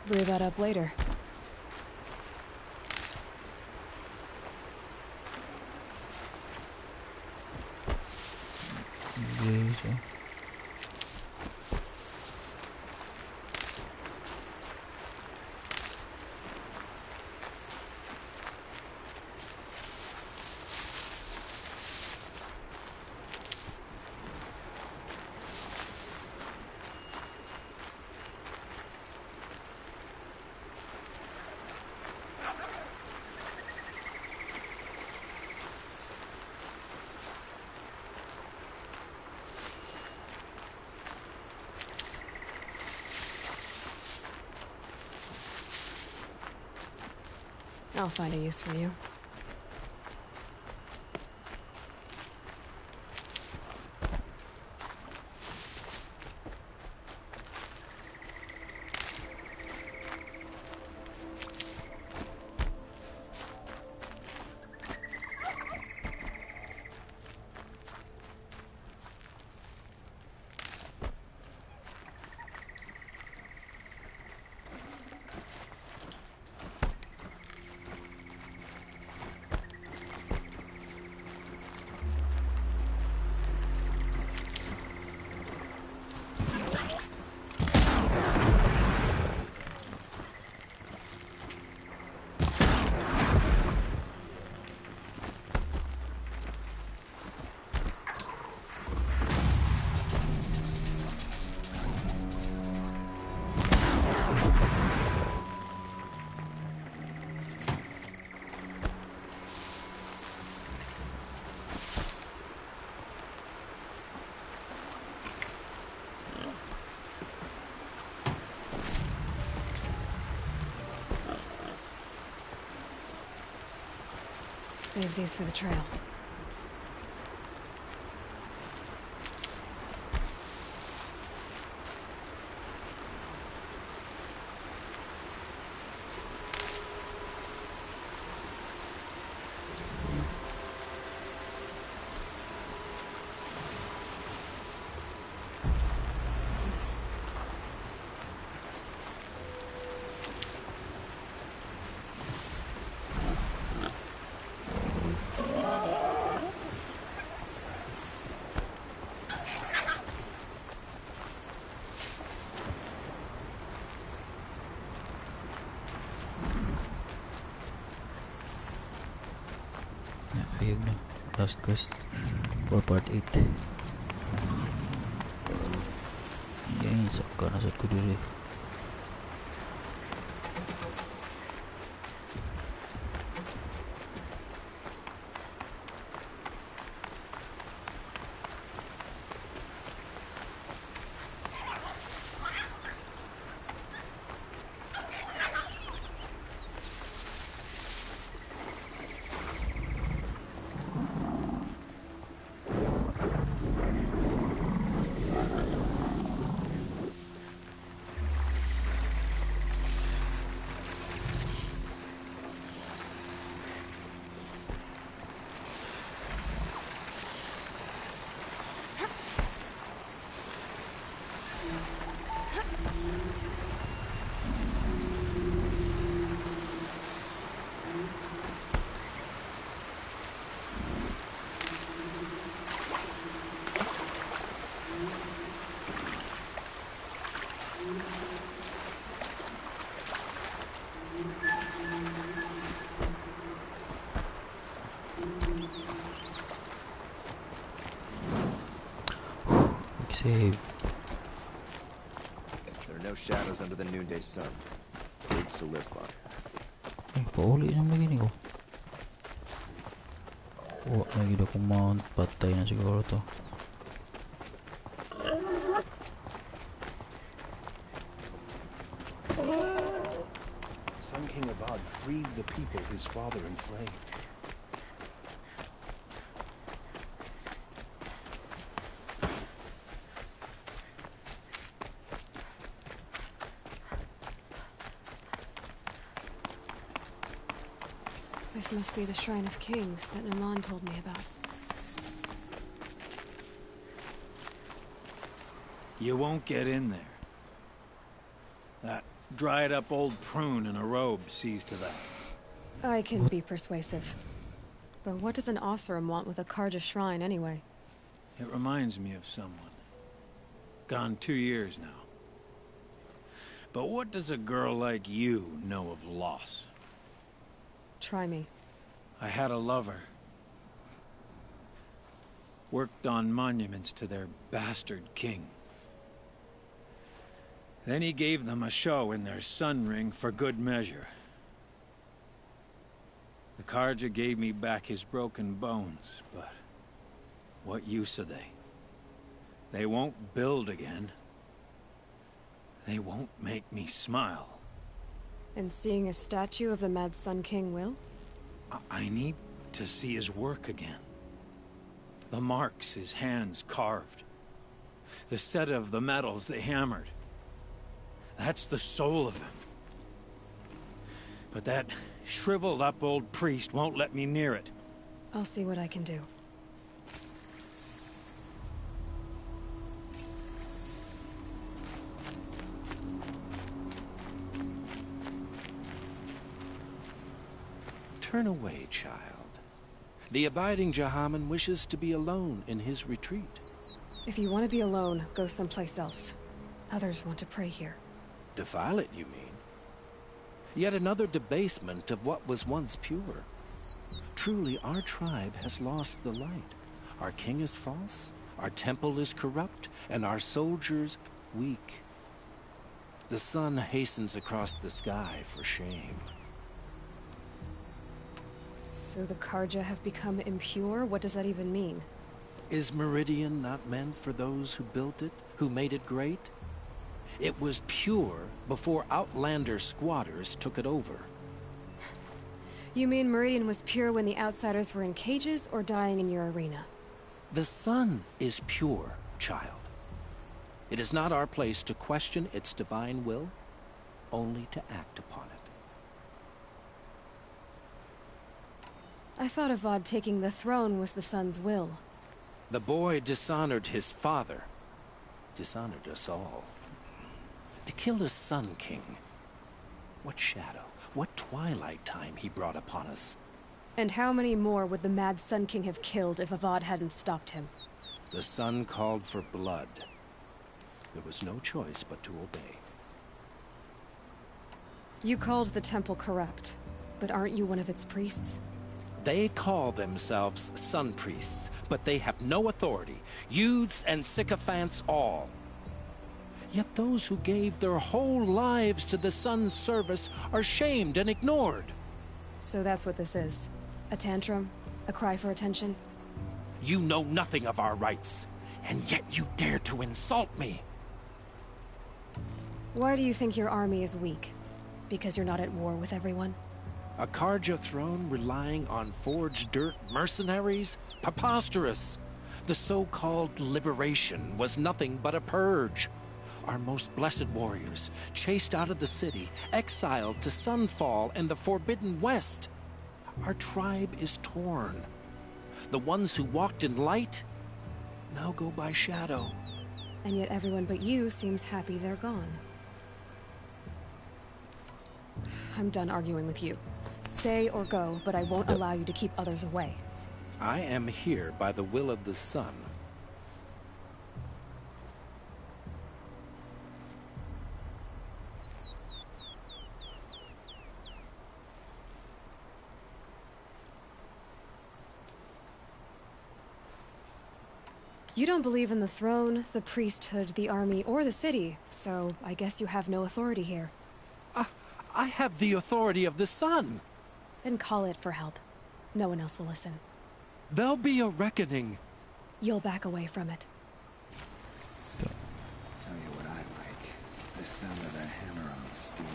Brew that up later. Okay, I'll find a use for you. Save these for the trail. Ayun na, last quest for part 8. Yay, saka nasad ko diri. Save. There are no shadows under the noonday sun. Deeds to live by. Pauli naman gini ko. Lagi na kung mount. Patay na siguro to. Sun King Avad freed the people his father enslaved. This must be the Shrine of Kings that Naman told me about. You won't get in there. That dried-up old prune in a robe sees to that. I can be persuasive. But what does an Oseram want with a Karja shrine anyway? It reminds me of someone. Gone 2 years now. But what does a girl like you know of loss? Try me. I had a lover. Worked on monuments to their bastard king. Then he gave them a show in their sun ring for good measure. The Karja gave me back his broken bones, but what use are they? They won't build again. They won't make me smile. And seeing a statue of the Mad Sun King will? I need to see his work again. The marks his hands carved. The set of the metals they hammered. That's the soul of him. But that shriveled up old priest won't let me near it. I'll see what I can do. Turn away, child. The abiding Jahaman wishes to be alone in his retreat. If you want to be alone, go someplace else. Others want to pray here. Defile it, you mean? Yet another debasement of what was once pure. Truly, our tribe has lost the light. Our king is false, our temple is corrupt, and our soldiers weak. The sun hastens across the sky for shame. So the Karja have become impure? What does that even mean? Is Meridian not meant for those who built it, who made it great? It was pure before Outlander squatters took it over. You mean Meridian was pure when the outsiders were in cages or dying in your arena? The sun is pure, child. It is not our place to question its divine will, only to act upon it. I thought Avad taking the throne was the sun's will. The boy dishonored his father, dishonored us all. To kill a Sun King. What shadow, what twilight time he brought upon us. And how many more would the Mad Sun King have killed if Avad hadn't stopped him? The sun called for blood. There was no choice but to obey. You called the temple corrupt, but aren't you one of its priests? They call themselves sun priests, but they have no authority. Youths and sycophants all. Yet those who gave their whole lives to the sun's service are shamed and ignored. So that's what this is. A tantrum? A cry for attention? You know nothing of our rights, and yet you dare to insult me. Why do you think your army is weak? Because you're not at war with everyone? A Karja throne relying on forged dirt mercenaries? Preposterous! The so-called liberation was nothing but a purge. Our most blessed warriors, chased out of the city, exiled to Sunfall and the Forbidden West. Our tribe is torn. The ones who walked in light now go by shadow. And yet everyone but you seems happy they're gone. I'm done arguing with you. Stay or go, but I won't allow you to keep others away. I am here by the will of the sun. You don't believe in the throne, the priesthood, the army, or the city, so I guess you have no authority here. I have the authority of the sun. Then call it for help. No one else will listen. There'll be a reckoning. You'll back away from it. Tell you what I like. The sound of a hammer on steel.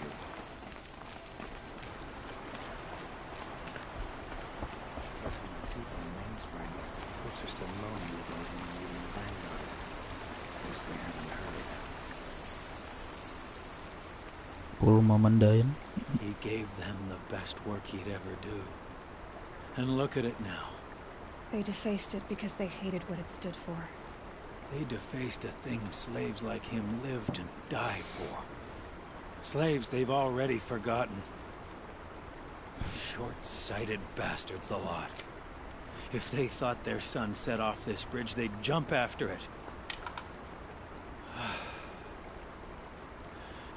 People mainspring. Folks are still moaning with those in the vanguard. Guess they haven't heard. Pulma Mandayan. He gave them the best work he'd ever do. And look at it now. They defaced it because they hated what it stood for. They defaced a thing slaves like him lived and died for. Slaves they've already forgotten. Short-sighted bastards, the lot. If they thought their son set off this bridge, they'd jump after it.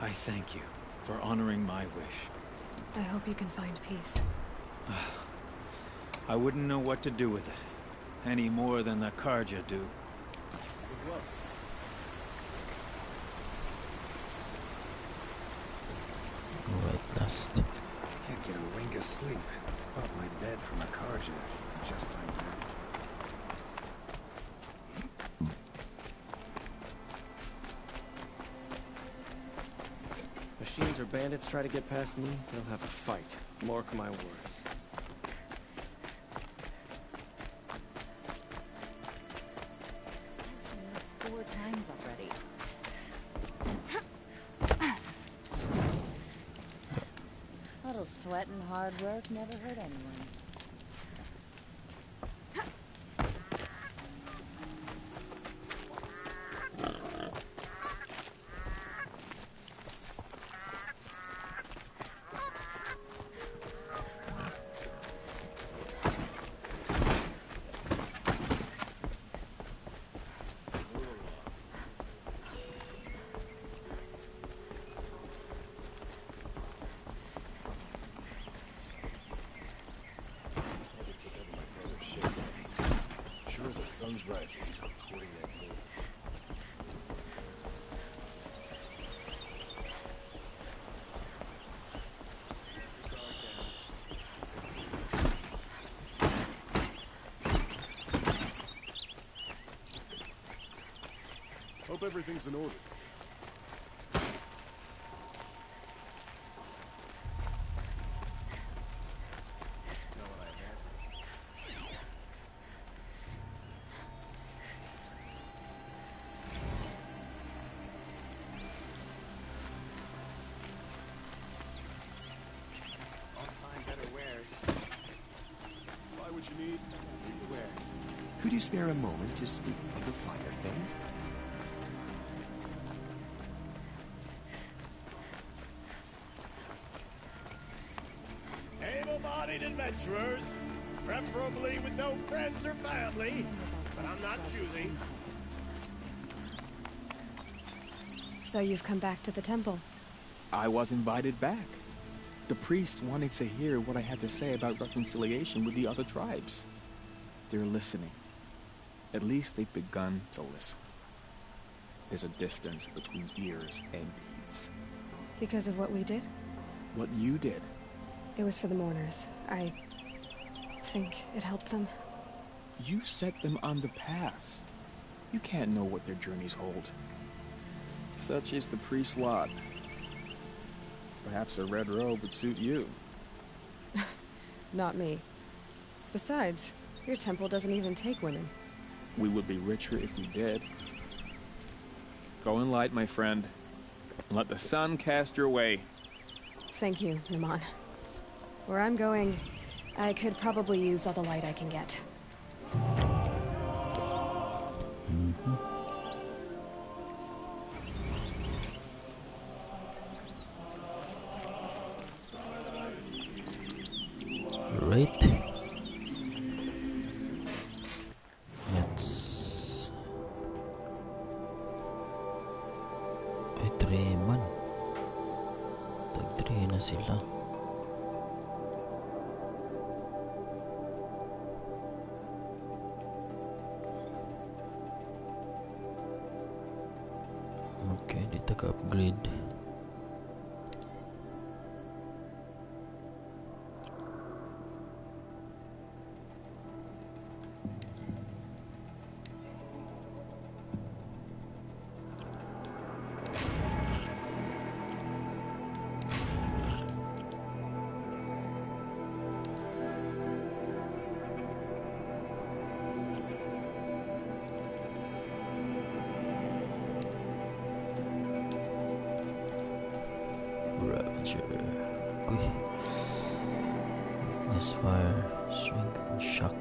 I thank you for honoring my wish. I hope you can find peace. I wouldn't know what to do with it, any more than the Karja do. Right, last. Can't get a wink of sleep. Bought my bed from a Karja, just like that. Machines or bandits try to get past me, they'll have a fight. Mark my words. It's 4 times already. Little sweat and hard work never hurt anyone. Sun's rising, he's recording that thing. Hope everything's in order. Could you spare a moment to speak of the finer things? Able-bodied adventurers, preferably with no friends or family, but I'm not choosy. So you've come back to the temple? I was invited back. The priests wanted to hear what I had to say about reconciliation with the other tribes. They're listening. At least they've begun to listen. There's a distance between ears and deeds. Because of what we did? What you did. It was for the mourners. I think it helped them. You set them on the path. You can't know what their journeys hold. Such is the priest's lot. Perhaps a red robe would suit you. Not me. Besides, your temple doesn't even take women. We would be richer if we did. Go in light, my friend, and let the sun cast your way. Thank you, Naman. Where I'm going, I could probably use all the light I can get. Right. Let's... Ay, 3 man. Tag 3 na sila. Okay, dito ka upgrade. Ravager. Uy. Misfire, strength, and shock.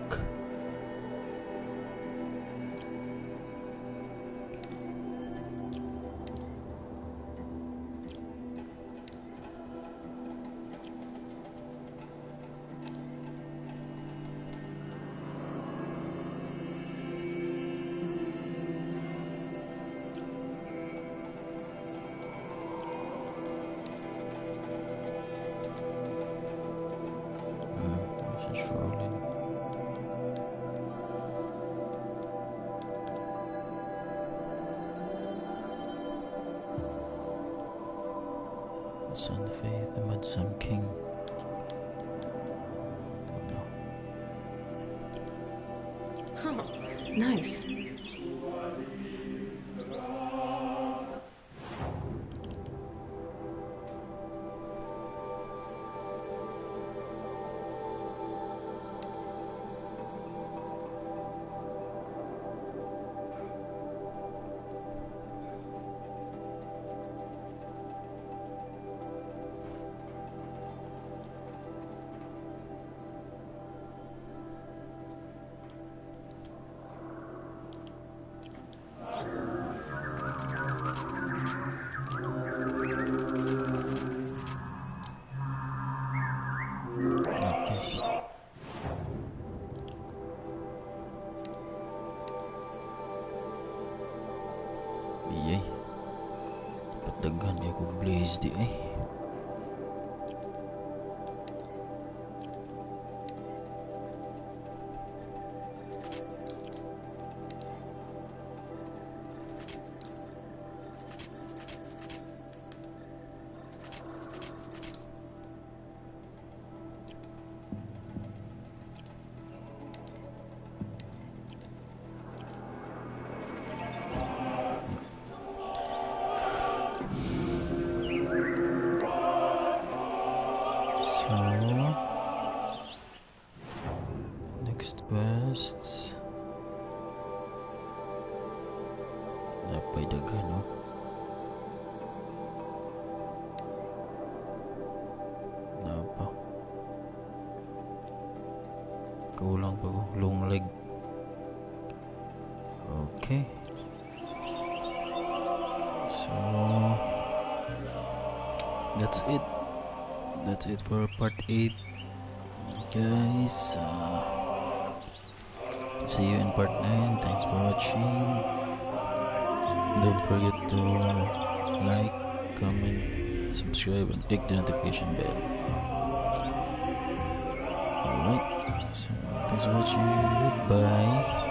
Sun Faith, the Mad Sun King. Huh. Nice. Iyay. Pataghan niya ko blaze di ay. Next quests. Napay daghan no. Napa. Kulang pa ko long leg. Okay. So that's it. That's it for part 8. Guys, see you in part 9. Thanks for watching. Don't forget to like, comment, subscribe, and click the notification bell. Alright, so thanks for watching. Goodbye.